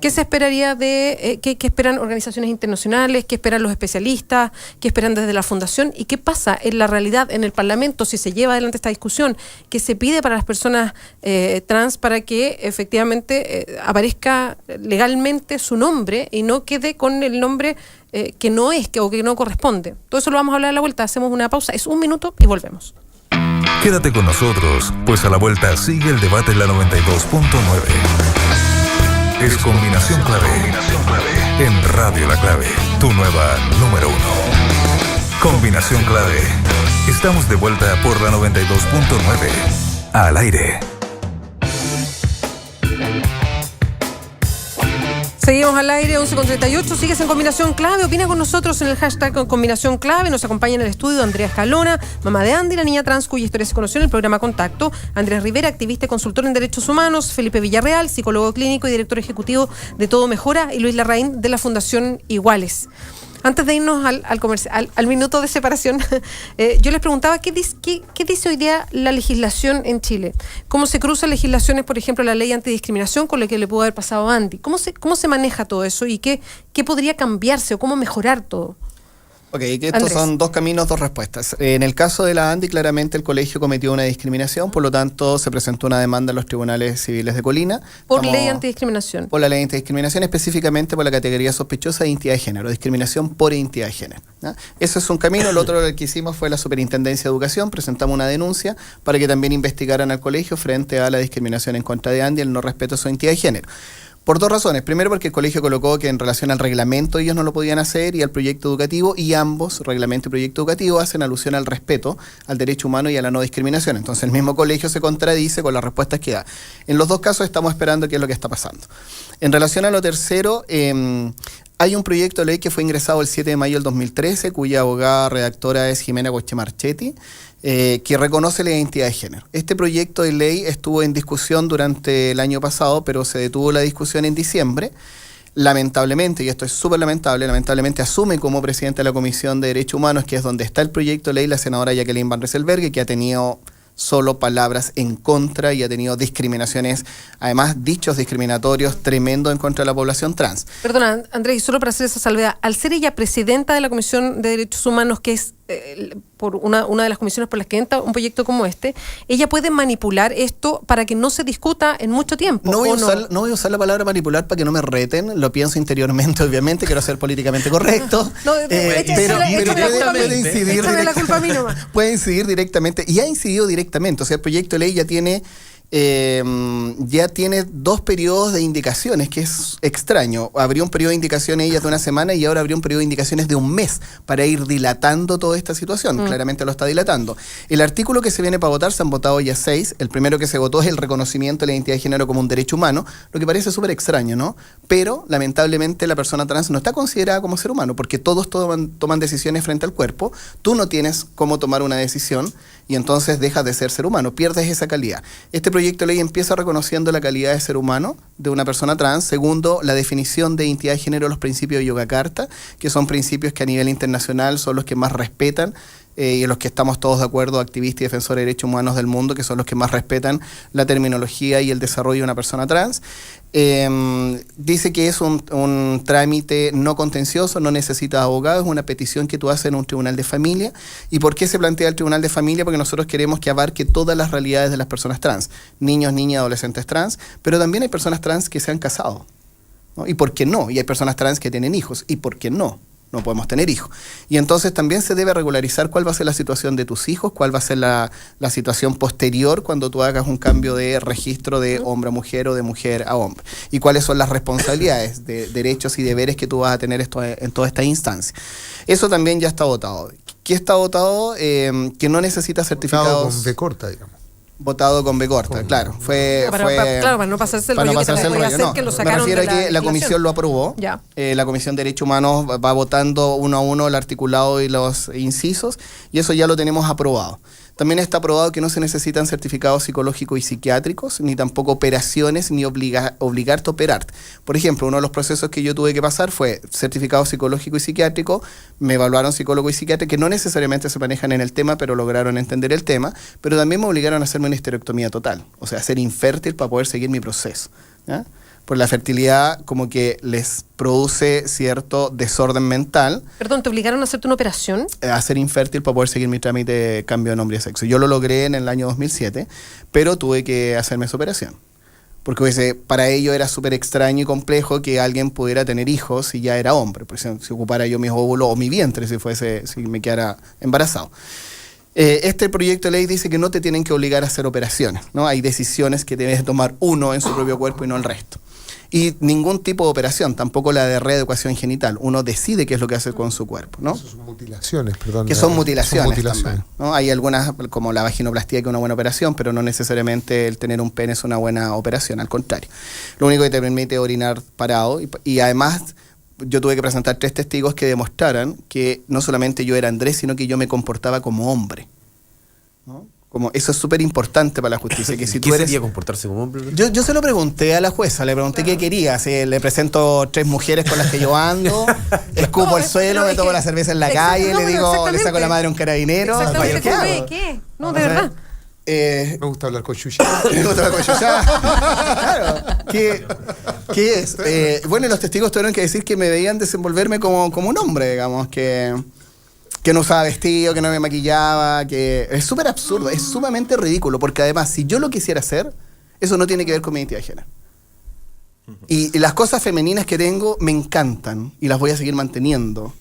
¿Qué se esperaría qué esperan organizaciones internacionales, qué esperan los especialistas, qué esperan desde la Fundación y qué pasa en la realidad en el Parlamento si se lleva adelante esta discusión? ¿Qué se pide para las personas trans para que efectivamente aparezca legalmente su nombre y no quede con el nombre que no es o que no corresponde? Todo eso lo vamos a hablar a la vuelta. Hacemos una pausa, es 1 minuto y volvemos. Quédate con nosotros, pues a la vuelta sigue el debate en la 92.9. Es Combinación Clave. En Radio La Clave, tu nueva número 1. Combinación Clave. Estamos de vuelta por la 92.9. Al aire. Seguimos al aire, 11:38, sigues en Combinación Clave, opina con nosotros en el hashtag Combinación Clave, nos acompaña en el estudio Andrea Escalona, mamá de Andy, la niña trans cuya historia se conoció en el programa Contacto, Andrés Rivera, activista y consultor en derechos humanos, Felipe Villarreal, psicólogo clínico y director ejecutivo de Todo Mejora, y Luis Larraín de la Fundación Iguales. Antes de irnos al minuto de separación, yo les preguntaba ¿qué dice hoy día la legislación en Chile? ¿Cómo se cruzan legislaciones, por ejemplo, la ley antidiscriminación con la que le pudo haber pasado a Andy? ¿Cómo se maneja todo eso y qué podría cambiarse o cómo mejorar todo? Ok, que estos son dos caminos, dos respuestas. En el caso de la ANDI, claramente el colegio cometió una discriminación, por lo tanto se presentó una demanda en los tribunales civiles de Colina. Por ley antidiscriminación. Por la ley antidiscriminación, específicamente por la categoría sospechosa de identidad de género, discriminación por identidad de género. ¿Ya? Ese es un camino. El otro que hicimos fue la Superintendencia de Educación, presentamos una denuncia para que también investigaran al colegio frente a la discriminación en contra de ANDI, el no respeto a su identidad de género. Por dos razones. Primero, porque el colegio colocó que en relación al reglamento ellos no lo podían hacer y al proyecto educativo, y ambos, reglamento y proyecto educativo, hacen alusión al respeto, al derecho humano y a la no discriminación. Entonces el mismo colegio se contradice con las respuestas que da. En los dos casos estamos esperando qué es lo que está pasando. En relación a lo tercero, hay un proyecto de ley que fue ingresado el 7 de mayo del 2013, cuya abogada redactora es Jimena Gochemarchetti, que reconoce la identidad de género. Este proyecto de ley estuvo en discusión durante el año pasado, pero se detuvo la discusión en diciembre. Lamentablemente, y esto es súper lamentable, lamentablemente asume como presidente de la Comisión de Derechos Humanos, que es donde está el proyecto de ley, la senadora Jacqueline Van Rieselberghe, que ha tenido solo palabras en contra y ha tenido discriminaciones, además dichos discriminatorios tremendos en contra de la población trans. Perdona, Andrés, solo para hacer esa salvedad, al ser ella presidenta de la Comisión de Derechos Humanos, que es por una de las comisiones por las que entra un proyecto como este, ella puede manipular esto para que no se discuta en mucho tiempo. No voy a usar la palabra manipular para que no me reten, lo pienso interiormente, obviamente, quiero ser políticamente correcto. Pero puede incidir puede incidir directamente, y ha incidido directamente. O sea, el proyecto de ley ya tiene dos periodos de indicaciones, que es extraño. Habría un periodo de indicaciones ellas de una semana y ahora habría un periodo de indicaciones de un mes para ir dilatando toda esta situación. Claramente lo está dilatando. El artículo que se viene para votar, se han votado ya 6. El primero que se votó es el reconocimiento de la identidad de género como un derecho humano, lo que parece súper extraño, ¿no? Pero lamentablemente la persona trans no está considerada como ser humano, porque todos toman decisiones frente al cuerpo. Tú no tienes cómo tomar una decisión y entonces dejas de ser humano, pierdes esa calidad. Este proyecto de ley empieza reconociendo la calidad de ser humano de una persona trans. Segundo, la definición de identidad de género, los principios de Yogyakarta, que son principios que a nivel internacional son los que más respetan y en los que estamos todos de acuerdo, activistas y defensores de derechos humanos del mundo, que son los que más respetan la terminología y el desarrollo de una persona trans. Dice que es un trámite no contencioso, no necesita abogado, es una petición que tú haces en un tribunal de familia. ¿Y por qué se plantea el tribunal de familia? Porque nosotros queremos que abarque todas las realidades de las personas trans, niños, niñas, adolescentes trans, pero también hay personas trans que se han casado, ¿no? ¿Y por qué no? Y hay personas trans que tienen hijos, ¿y por qué no? No podemos tener hijos. Y entonces también se debe regularizar cuál va a ser la situación de tus hijos, cuál va a ser la situación posterior cuando tú hagas un cambio de registro de hombre a mujer o de mujer a hombre. Y cuáles son las responsabilidades, de derechos y deberes que tú vas a tener en toda esta instancia. Eso también ya está votado. ¿Qué está votado? Que no necesita certificados. Votado con B corta, digamos. Votado con B corta, claro. Para no pasarse el rollo que también puede hacer que lo sacaron de la legislación. La comisión lo aprobó. Ya. La Comisión de Derechos Humanos va votando uno a uno el articulado y los incisos, y eso ya lo tenemos aprobado. También está aprobado que no se necesitan certificados psicológicos y psiquiátricos, ni tampoco operaciones, ni obligarte a operarte. Por ejemplo, uno de los procesos que yo tuve que pasar fue certificado psicológico y psiquiátrico, me evaluaron psicólogo y psiquiatra, que no necesariamente se manejan en el tema, pero lograron entender el tema, pero también me obligaron a hacerme una histerectomía total, o sea, ser infértil para poder seguir mi proceso, ¿ya? Por la fertilidad como que les produce cierto desorden mental. Perdón, ¿te obligaron a hacerte una operación? A ser infértil para poder seguir mi trámite de cambio de nombre y sexo. Yo lo logré en el año 2007, pero tuve que hacerme esa operación. Porque para ello era súper extraño y complejo que alguien pudiera tener hijos si ya era hombre. Por ejemplo, si ocupara yo mis óvulos o mi vientre si me quedara embarazado. Este proyecto de ley dice que no te tienen que obligar a hacer operaciones, ¿no? Hay decisiones que debes tomar uno en su propio cuerpo y no el resto. Y ningún tipo de operación, tampoco la de reeducación genital. Uno decide qué es lo que hace con su cuerpo, ¿no? Eso son mutilaciones, perdón. Que son mutilaciones también, ¿no? Hay algunas, como la vaginoplastia, que es una buena operación, pero no necesariamente el tener un pene es una buena operación, al contrario. Lo único que te permite orinar parado y además yo tuve que presentar 3 testigos que demostraran que no solamente yo era Andrés, sino que yo me comportaba como hombre, ¿no? Como eso es súper importante para la justicia. Que si ¿Qué sería comportarse como hombre? Yo se lo pregunté a la jueza, le pregunté qué quería. Si le presento 3 mujeres con las que yo ando, escupo el suelo, me tomo la cerveza en la calle, le saco la madre a un carabinero. Exactamente. ¿Qué? No, de verdad. Me gusta hablar con Yuya. Me gusta hablar con Yuya. Claro. ¿Qué es? Bueno, los testigos tuvieron que decir que me veían desenvolverme como un hombre, digamos, que que no usaba vestido, que no me maquillaba, que es súper absurdo, es sumamente ridículo, porque además, si yo lo quisiera hacer, eso no tiene que ver con mi identidad de género. Y las cosas femeninas que tengo me encantan y las voy a seguir manteniendo,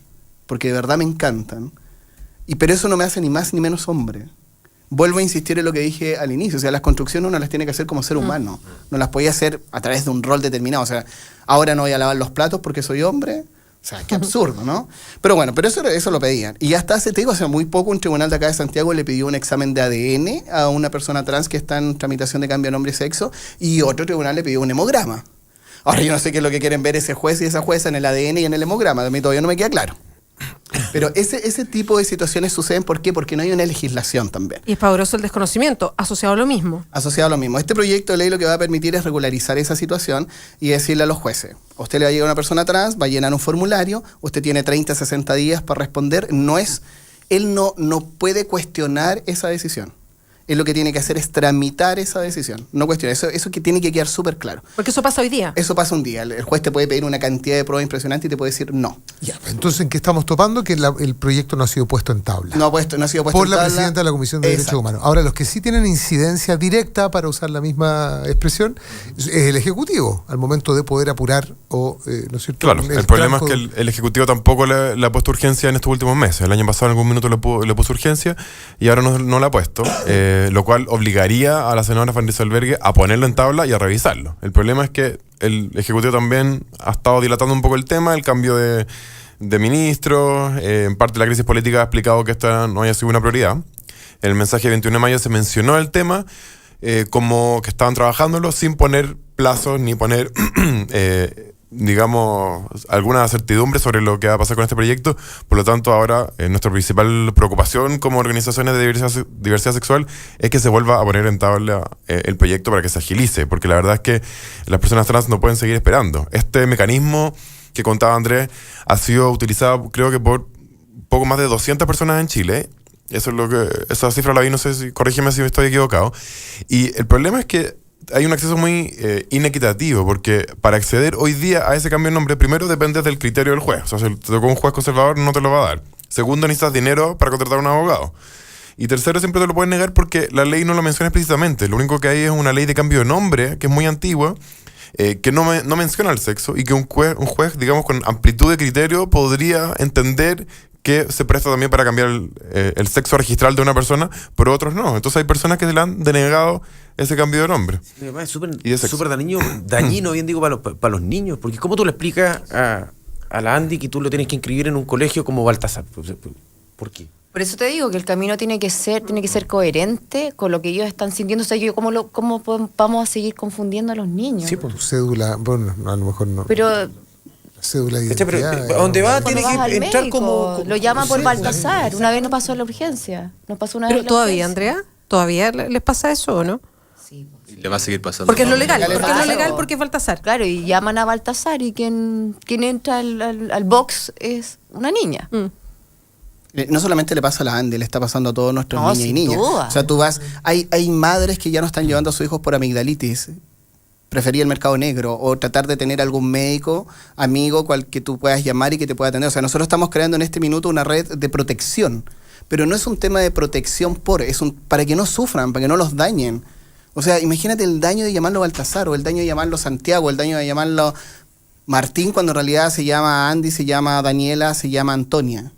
porque de verdad me encantan. Pero eso no me hace ni más ni menos hombre. Vuelvo a insistir en lo que dije al inicio, o sea, las construcciones uno las tiene que hacer como ser humano, no las podía hacer a través de un rol determinado, o sea, ahora no voy a lavar los platos porque soy hombre. O sea, qué absurdo, ¿no? Pero bueno, eso lo pedían. Y hasta hace, te digo, hace muy poco un tribunal de acá de Santiago le pidió un examen de ADN a una persona trans que está en tramitación de cambio de nombre y sexo, y otro tribunal le pidió un hemograma. Ahora yo no sé qué es lo que quieren ver ese juez y esa jueza en el ADN y en el hemograma, a mí todavía no me queda claro. Pero ese tipo de situaciones suceden, ¿por qué? Porque no hay una legislación también. Y es pavoroso el desconocimiento, asociado a lo mismo. Asociado a lo mismo. Este proyecto de ley lo que va a permitir es regularizar esa situación y decirle a los jueces, a usted le va a llegar una persona trans, va a llenar un formulario, usted tiene 30, 60 días para responder, él no puede cuestionar esa decisión. Él lo que tiene que hacer es tramitar esa decisión, no cuestionar. Eso que tiene que quedar súper claro. Porque eso pasa hoy día. Eso pasa un día. El juez te puede pedir una cantidad de pruebas impresionante y te puede decir no. Ya, entonces, ¿en qué estamos topando? Que el proyecto no ha sido puesto en tabla. No ha sido puesto por en la tabla. presidenta de la Comisión de Derechos Humanos. Ahora, los que sí tienen incidencia directa, para usar la misma expresión, es el Ejecutivo, al momento de poder apurar ¿no es cierto? Claro, el problema es que el Ejecutivo tampoco le ha puesto urgencia en estos últimos meses. El año pasado en algún minuto le puso urgencia y ahora no la ha puesto, lo cual obligaría a la senadora Van Rieselberghe a ponerlo en tabla y a revisarlo. El problema es que el Ejecutivo también ha estado dilatando un poco el tema, el cambio de ministros, en parte la crisis política ha explicado que esta no haya sido una prioridad. En el mensaje de 21 de mayo se mencionó el tema como que estaban trabajándolo sin poner plazos ni poner digamos, alguna certidumbre sobre lo que va a pasar con este proyecto. Por lo tanto, ahora nuestra principal preocupación como organizaciones de diversidad sexual es que se vuelva a poner en tabla el proyecto para que se agilice, porque la verdad es que las personas trans no pueden seguir esperando. Este mecanismo que contaba Andrés ha sido utilizado, creo que por poco más de 200 personas en Chile. Esa cifra la vi, no sé si, corrígeme si me estoy equivocado. Y el problema es que hay un acceso muy inequitativo, porque para acceder hoy día a ese cambio de nombre, primero depende del criterio del juez. O sea, si te tocó un juez conservador, no te lo va a dar. Segundo, necesitas dinero para contratar a un abogado. Y tercero, siempre te lo pueden negar porque la ley no lo menciona explícitamente. Lo único que hay es una ley de cambio de nombre, que es muy antigua, que no menciona el sexo, y que un juez, digamos, con amplitud de criterio podría entender que se presta también para cambiar el sexo registral de una persona, pero otros no. Entonces hay personas que se le han denegado ese cambio de nombre. Es súper dañino, bien digo, para los niños, porque ¿cómo tú le explicas a la Andy que tú lo tienes que inscribir en un colegio como Baltasar? ¿Por qué? Por eso te digo que el camino tiene que ser coherente con lo que ellos están sintiendo. O sea, ¿cómo vamos a seguir confundiendo a los niños? Sí, por tu cédula, bueno, a lo mejor no. Pero cédula de identidad. Pero donde va tiene que entrar médico, como lo llaman por Baltasar. Una vez nos pasó la urgencia. Nos pasó una vez. Pero todavía, Andrea, ¿todavía les pasa eso o no? Sí. Le va a seguir pasando. Porque es lo legal, Claro. porque es Baltasar. Claro, y llaman a Baltasar y quien entra al box es una niña. No solamente le pasa a la Andy, le está pasando a todos nuestros niños y niñas. Duda. O sea, tú vas, hay madres que ya no están llevando a sus hijos por amigdalitis. Prefería el mercado negro o tratar de tener algún médico, amigo, que tú puedas llamar y que te pueda atender. O sea, nosotros estamos creando en este minuto una red de protección, pero no es un tema de protección para que no sufran, para que no los dañen. O sea, imagínate el daño de llamarlo Baltasar, o el daño de llamarlo Santiago, el daño de llamarlo Martín, cuando en realidad se llama Andy, se llama Daniela, se llama Antonia.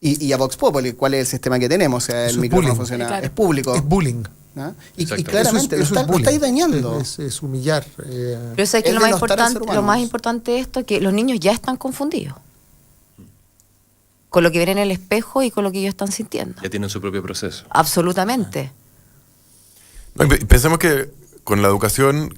Y a Vox Populi, ¿cuál es el sistema que tenemos? O sea, el micrófono funciona, claro. Es público. Es bullying. ¿No? Y claramente lo estáis dañando. Es humillar. Pero eso es que lo más importante de esto es que los niños ya están confundidos con lo que ven en el espejo y con lo que ellos están sintiendo. Ya tienen su propio proceso. Absolutamente. Pensemos que con la educación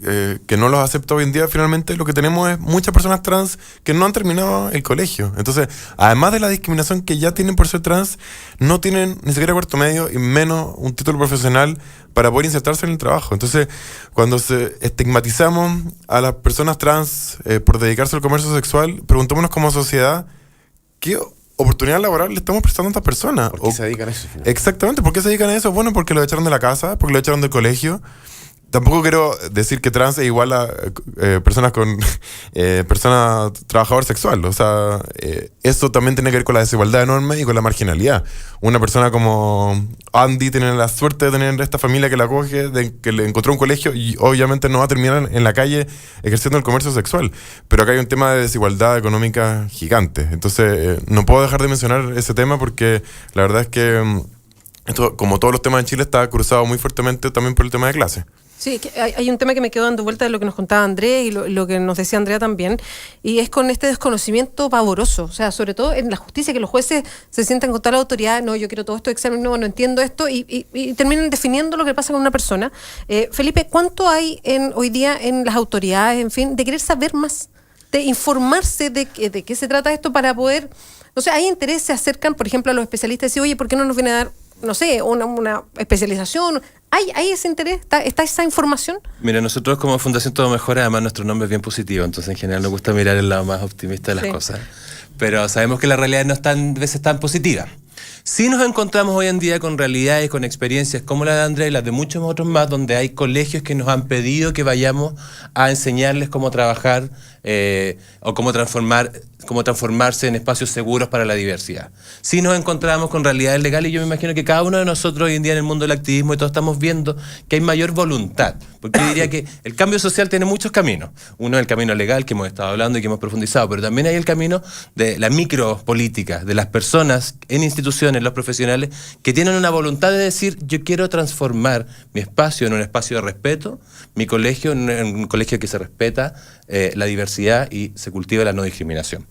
que no los acepta hoy en día, finalmente lo que tenemos es muchas personas trans que no han terminado el colegio. Entonces, además de la discriminación que ya tienen por ser trans, no tienen ni siquiera cuarto medio y menos un título profesional para poder insertarse en el trabajo. Entonces, cuando estigmatizamos a las personas trans por dedicarse al comercio sexual, preguntémonos como sociedad, ¿qué oportunidad laboral le estamos prestando a estas personas? ¿Por qué se dedican a eso? Exactamente, ¿por qué se dedican a eso? Bueno, porque lo echaron de la casa, porque lo echaron del colegio. tampoco quiero decir que trans es igual a personas con persona trabajador sexual. O sea, eso también tiene que ver con la desigualdad enorme y con la marginalidad. Una persona como Andy tiene la suerte de tener esta familia que la acoge, que le encontró un colegio y obviamente no va a terminar en la calle ejerciendo el comercio sexual. Pero acá hay un tema de desigualdad económica gigante. Entonces, no puedo dejar de mencionar ese tema porque la verdad es que esto, como todos los temas en Chile, está cruzado muy fuertemente también por el tema de clase. Sí, que hay un tema que me quedó dando vuelta de lo que nos contaba Andrés y lo que nos decía Andrea también, y es con este desconocimiento pavoroso, o sea, sobre todo en la justicia, que los jueces se sientan con tal autoridad, no, yo quiero todo esto de examen, no entiendo esto, y terminan definiendo lo que pasa con una persona. Felipe, ¿cuánto hay hoy día en las autoridades, en fin, de querer saber más, de informarse de qué se trata esto para poder, o sea, hay interés, se acercan, por ejemplo, a los especialistas y dicen, oye, ¿por qué no nos viene a dar, no sé, una especialización? ¿Hay ese interés? ¿Está esa información? Mira, nosotros como Fundación Todo Mejora, además nuestro nombre es bien positivo, entonces en general nos gusta mirar el lado más optimista de las cosas. Pero sabemos que la realidad no es a veces tan positiva. Sí nos encontramos hoy en día con realidades, con experiencias como la de Andrés y las de muchos otros más, donde hay colegios que nos han pedido que vayamos a enseñarles cómo trabajar o cómo transformarse en espacios seguros para la diversidad. Sí nos encontramos con realidades legales y yo me imagino que cada uno de nosotros hoy en día en el mundo del activismo y todos estamos viendo que hay mayor voluntad, porque yo diría que el cambio social tiene muchos caminos. Uno es el camino legal que hemos estado hablando y que hemos profundizado, pero también hay el camino de la micropolítica, de las personas en instituciones, los profesionales, que tienen una voluntad de decir, yo quiero transformar mi espacio en un espacio de respeto, mi colegio en un colegio que se respeta la diversidad y se cultiva la no discriminación.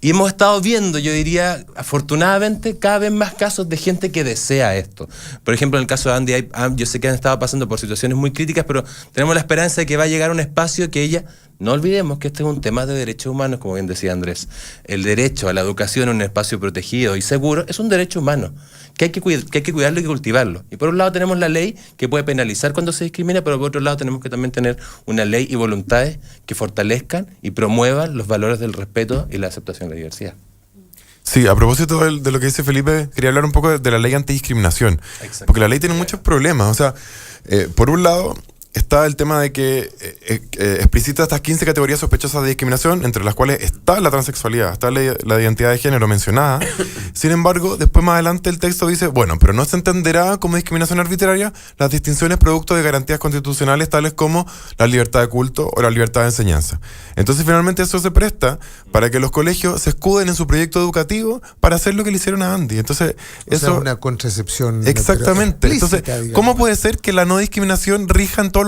Y hemos estado viendo, yo diría, afortunadamente, cada vez más casos de gente que desea esto. Por ejemplo, en el caso de Andy, yo sé que han estado pasando por situaciones muy críticas, pero tenemos la esperanza de que va a llegar a un espacio que ella... No olvidemos que este es un tema de derechos humanos, como bien decía Andrés. El derecho a la educación en un espacio protegido y seguro es un derecho humano, que hay que cuidarlo y que cultivarlo. Y por un lado tenemos la ley que puede penalizar cuando se discrimina, pero por otro lado tenemos que también tener una ley y voluntades que fortalezcan y promuevan los valores del respeto y la aceptación de la diversidad. Sí, a propósito de lo que dice Felipe, quería hablar un poco de la ley antidiscriminación. Porque la ley tiene muchos problemas. O sea, por un lado... está el tema de que explicita estas 15 categorías sospechosas de discriminación, entre las cuales está la transexualidad, está la identidad de género mencionada. Sin embargo, después más adelante el texto dice, bueno, pero no se entenderá como discriminación arbitraria las distinciones producto de garantías constitucionales tales como la libertad de culto o la libertad de enseñanza. Entonces finalmente eso se presta para que los colegios se escuden en su proyecto educativo para hacer lo que le hicieron a Andy. Entonces, eso es una contracepción. Exactamente. Entonces, ¿cómo puede ser que la no discriminación rija en todos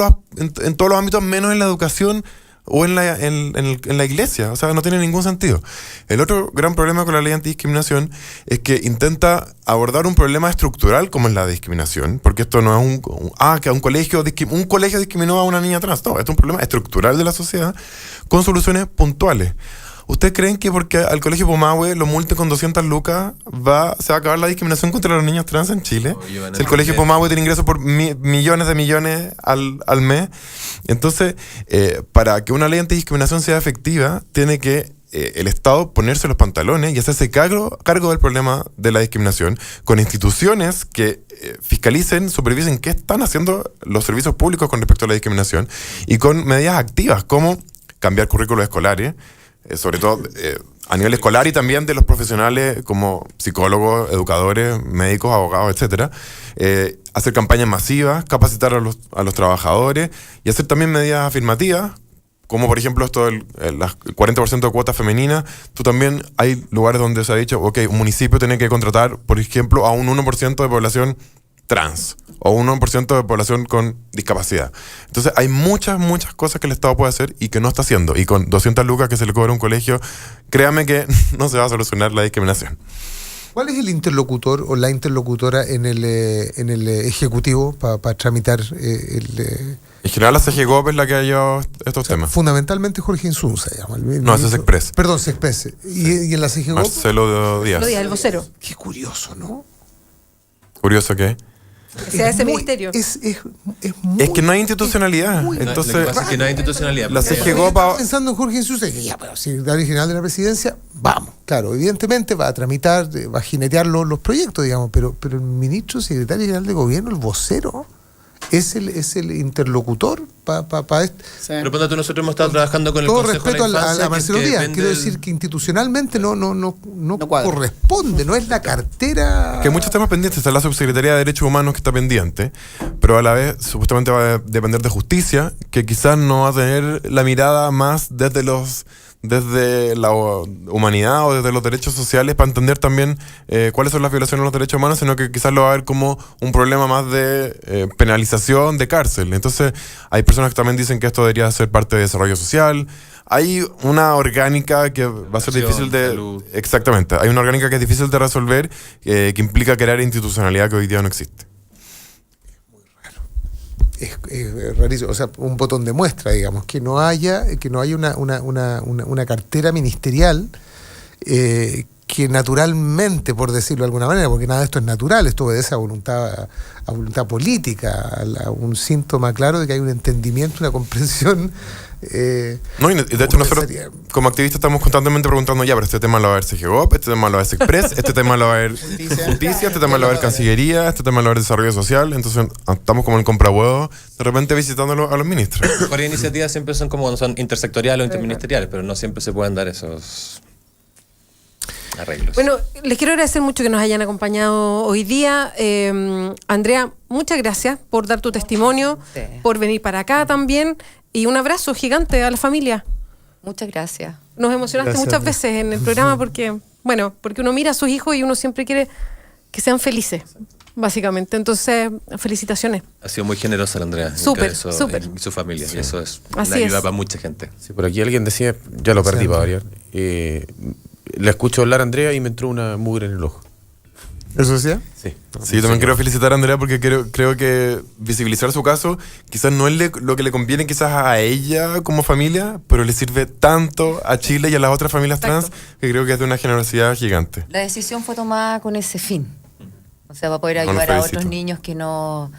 los ámbitos menos en la educación o en la iglesia? O sea, no tiene ningún sentido. El otro gran problema con la ley antidiscriminación es que intenta abordar un problema estructural como es la discriminación, porque esto no es que un colegio discriminó a una niña trans. No, esto es un problema estructural de la sociedad con soluciones puntuales. ¿Ustedes creen que porque al colegio Pomahue lo multen con 200 lucas se va a acabar la discriminación contra los niños trans en Chile? Si el colegio Pomahue tiene ingresos por millones de millones al mes. Entonces, para que una ley antidiscriminación sea efectiva, tiene que el Estado ponerse los pantalones y hacerse cargo del problema de la discriminación con instituciones que fiscalicen, supervisen qué están haciendo los servicios públicos con respecto a la discriminación y con medidas activas como cambiar currículos escolares, sobre todo a nivel escolar y también de los profesionales como psicólogos, educadores, médicos, abogados, etcétera. Hacer campañas masivas, capacitar a los trabajadores y hacer también medidas afirmativas, como por ejemplo esto del 40% de cuota femenina. Tú también hay lugares donde se ha dicho, un municipio tiene que contratar, por ejemplo, a un 1% de población trans o un 1% de población con discapacidad. Entonces hay muchas cosas que el Estado puede hacer y que no está haciendo, y con 200 lucas que se le cobra a un colegio, créame que no se va a solucionar la discriminación. ¿Cuál es el interlocutor o la interlocutora en el Ejecutivo para tramitar el... En general la CGGOP es la que ha llevado estos temas. Fundamentalmente Jorge Insunza se llama. No, ese es Sexpress. Perdón, Sexpress. ¿Y en la CGGOP? Marcelo Díaz. El vocero. Qué curioso, ¿no? ¿Curioso qué? O sea, ese ministerio. Es que no hay institucionalidad. Entonces, lo que pasa es que no hay institucionalidad. La CGGOP pensando en Jorge Insunza, pero si el original de la presidencia, vamos. Claro, evidentemente va a tramitar, va a jinetear los proyectos, digamos, pero el ministro, secretario general de gobierno, el vocero, es el interlocutor para esto. Sí. Pero ponte, nosotros hemos estado trabajando con el todo Consejo respeto de la Infancia, a Marcelo Díaz, quiero decir que institucionalmente no corresponde, no es la cartera. Que hay muchos temas pendientes, está la Subsecretaría de Derechos Humanos que está pendiente, pero a la vez supuestamente va a depender de justicia, que quizás no va a tener la mirada más desde la humanidad o desde los derechos sociales para entender también cuáles son las violaciones de los derechos humanos, sino que quizás lo va a ver como un problema más de penalización, de cárcel. Entonces hay personas que también dicen que esto debería ser parte de desarrollo social. Hay una orgánica que va a ser difícil de... Salud. Exactamente, hay una orgánica que es difícil de resolver, que implica crear institucionalidad que hoy día no existe. Es rarísimo, o sea, un botón de muestra, digamos, que no haya una cartera ministerial que naturalmente, por decirlo de alguna manera, porque nada de esto es natural, esto obedece a voluntad política, a un síntoma claro de que hay un entendimiento, una comprensión. No, y de hecho nosotros como activistas estamos constantemente preguntando, ya, pero este tema lo va a ver CGOP, este tema lo va a ver Express, este tema lo va a ver Justicia, este tema lo va a ver Cancillería, este tema lo va a ver Desarrollo Social. Entonces estamos como en el comprahuevo, de repente visitando a los ministros. Varias iniciativas siempre son intersectoriales o interministeriales, pero no siempre se pueden dar esos arreglos. Bueno, les quiero agradecer mucho que nos hayan acompañado hoy día. Andrea, muchas gracias por dar tu testimonio, por venir para acá también. Y un abrazo gigante a la familia. Muchas gracias. Nos emocionaste muchas veces en el programa porque uno mira a sus hijos y uno siempre quiere que sean felices, básicamente. Entonces, felicitaciones. Ha sido muy generosa la Andrea. Súper. Y su familia. Sí. Y eso es Así una ayuda es. para mucha gente. Sí, por aquí alguien decía, ya lo perdí para variar. La escucho hablar a Andrea y me entró una mugre en el ojo. ¿Eso decía? Sí. Sí, yo también quiero felicitar a Andrea porque creo que visibilizar su caso quizás no es lo que le conviene quizás a ella como familia, pero le sirve tanto a Chile y a las otras familias trans que creo que es de una generosidad gigante. La decisión fue tomada con ese fin. O sea, va a poder ayudar a otros niños que no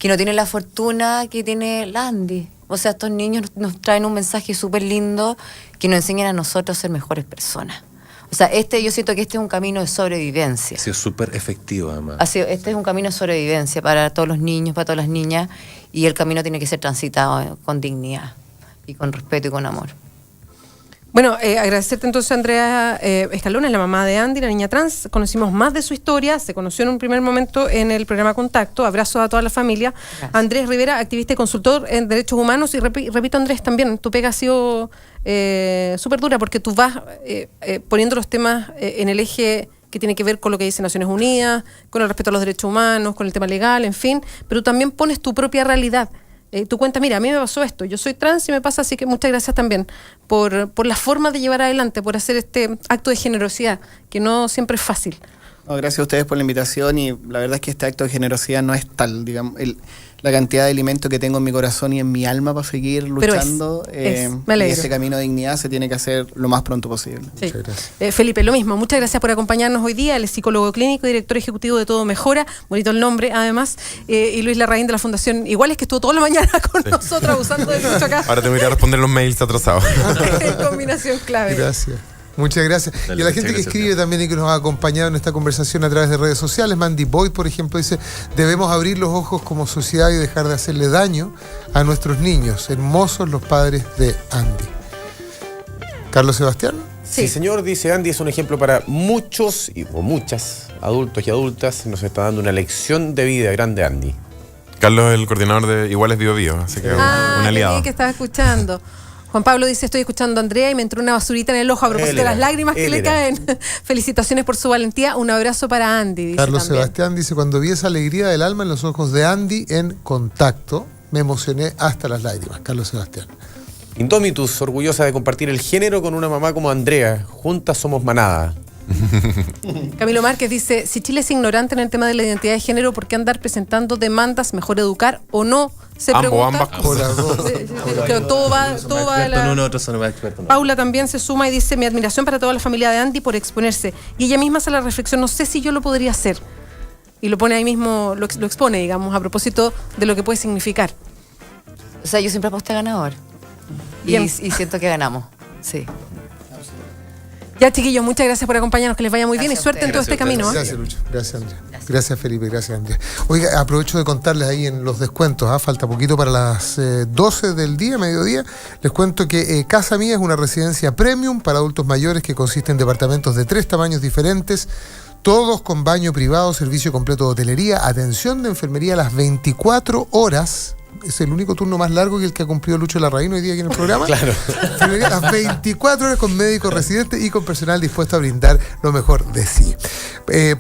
tienen la fortuna que tiene la Andy. O sea, estos niños nos traen un mensaje súper lindo que nos enseñan a nosotros a ser mejores personas. O sea, yo siento que este es un camino de sobrevivencia. Ha sido súper efectivo, además. Este es un camino de sobrevivencia para todos los niños, para todas las niñas, y el camino tiene que ser transitado con dignidad, y con respeto y con amor. Bueno, agradecerte entonces a Andrea Escalona, la mamá de Andy, la niña trans. Conocimos más de su historia, se conoció en un primer momento en el programa Contacto. Abrazos a toda la familia. Gracias. Andrés Rivera, activista y consultor en derechos humanos. Y repito, Andrés, también tu pega ha sido súper dura porque tú vas poniendo los temas en el eje que tiene que ver con lo que dice Naciones Unidas, con el respeto a los derechos humanos, con el tema legal, en fin. Pero tú también pones tu propia realidad. Tú cuentas, mira, a mí me pasó esto, yo soy trans y me pasa, así que muchas gracias también por la forma de llevar adelante, por hacer este acto de generosidad, que no siempre es fácil. No, gracias a ustedes por la invitación y la verdad es que este acto de generosidad no es tal, digamos, la cantidad de alimento que tengo en mi corazón y en mi alma para seguir luchando. Me alegro. Y ese camino de dignidad se tiene que hacer lo más pronto posible. Sí. Felipe, lo mismo. Muchas gracias por acompañarnos hoy día. Él es psicólogo clínico y director ejecutivo de Todo Mejora. Bonito el nombre, además. Y Luis Larraín de la Fundación Iguales, que estuvo toda la mañana con nosotros abusando de mucho acá. Ahora tengo que ir a responder los mails atrasados. Combinación clave. Gracias. Muchas gracias. Dale, y a la gente que escribe también y que nos ha acompañado en esta conversación a través de redes sociales, Mandy Boyd, por ejemplo, dice: debemos abrir los ojos como sociedad y dejar de hacerle daño a nuestros niños. Hermosos los padres de Andy. ¿Carlos Sebastián? Sí, señor, dice Andy, es un ejemplo para muchos o muchas adultos y adultas. Nos está dando una lección de vida grande, Andy. Carlos es el coordinador de Iguales Bio Bio, así que un aliado. Que estaba escuchando. Juan Pablo dice: estoy escuchando a Andrea y me entró una basurita en el ojo a propósito de las lágrimas que le caen. Felicitaciones por su valentía. Un abrazo para Andy. Dice Carlos también. Sebastián dice: cuando vi esa alegría del alma en los ojos de Andy en Contacto, me emocioné hasta las lágrimas. Carlos Sebastián. Indómitus, orgullosa de compartir el género con una mamá como Andrea. Juntas somos manada. Camilo Márquez dice: si Chile es ignorante en el tema de la identidad de género, ¿por qué andar presentando demandas? ¿Mejor educar o no? Se pregunta. Ambas cosas. Todo va Paula también se suma y dice: mi admiración para toda la familia de Andy por exponerse. Y ella misma hace la reflexión: no sé si yo lo podría hacer. Y lo pone ahí mismo, lo expone, digamos, a propósito de lo que puede significar. O sea, yo siempre aposté a ganador. Y siento que ganamos, sí. Ya, chiquillos, muchas gracias por acompañarnos, que les vaya muy bien y suerte en todo este camino. Gracias, Lucho. Gracias, Andrea. Gracias, Felipe. Gracias, Andrea. Oiga, aprovecho de contarles ahí en los descuentos, falta poquito para las 12 del día, mediodía. Les cuento que Casa Mía es una residencia premium para adultos mayores que consiste en departamentos de 3 tamaños diferentes, todos con baño privado, servicio completo de hotelería, atención de enfermería a las 24 horas. Es el único turno más largo que el que ha cumplido Lucho Larraín hoy día aquí en el programa. Claro. Enfermería a las 24 horas con médicos residentes y con personal dispuesto a brindar lo mejor de sí.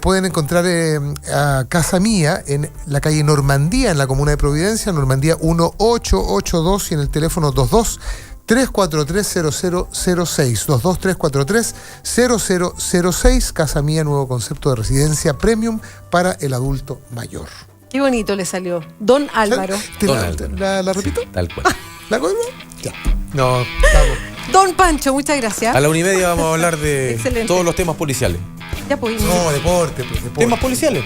Pueden encontrar a Casa Mía en la calle Normandía, en la comuna de Providencia, Normandía 1882 y en el teléfono 22-343-0006. 22-343-0006. Casa Mía, nuevo concepto de residencia premium para el adulto mayor. Qué bonito le salió. Don Álvaro. ¿La repito? Sí, tal cual. ¿La colmo? Ya. No, estamos. Don Pancho, muchas gracias. A la 1:30 vamos a hablar de Excelente. todos los temas policiales. Ya pudimos. No, deporte. Temas policiales.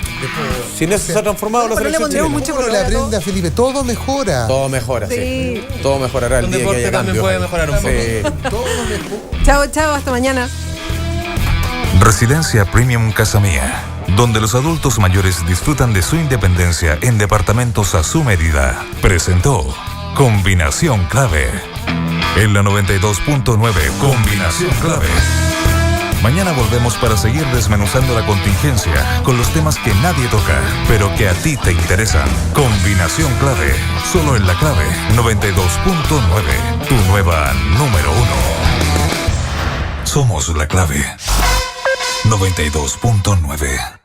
Si en eso se ha transformado la Pero le selección pondremos chilena. mucho ¿Cómo no le aprende a Felipe? Todo mejora. Todo mejora, sí. Sí. Todo mejorará el Un día que deporte haya también cambios. puede mejorar un poco. Sí. Todo mejora. Chao, chao, hasta mañana. Residencia Premium Casa Mía, donde los adultos mayores disfrutan de su independencia en departamentos a su medida. Presentó Combinación Clave. En la 92.9, Combinación Clave. Mañana volvemos para seguir desmenuzando la contingencia con los temas que nadie toca, pero que a ti te interesan. Combinación Clave, solo en la Clave 92.9, tu nueva número 1. Somos la Clave 92.9.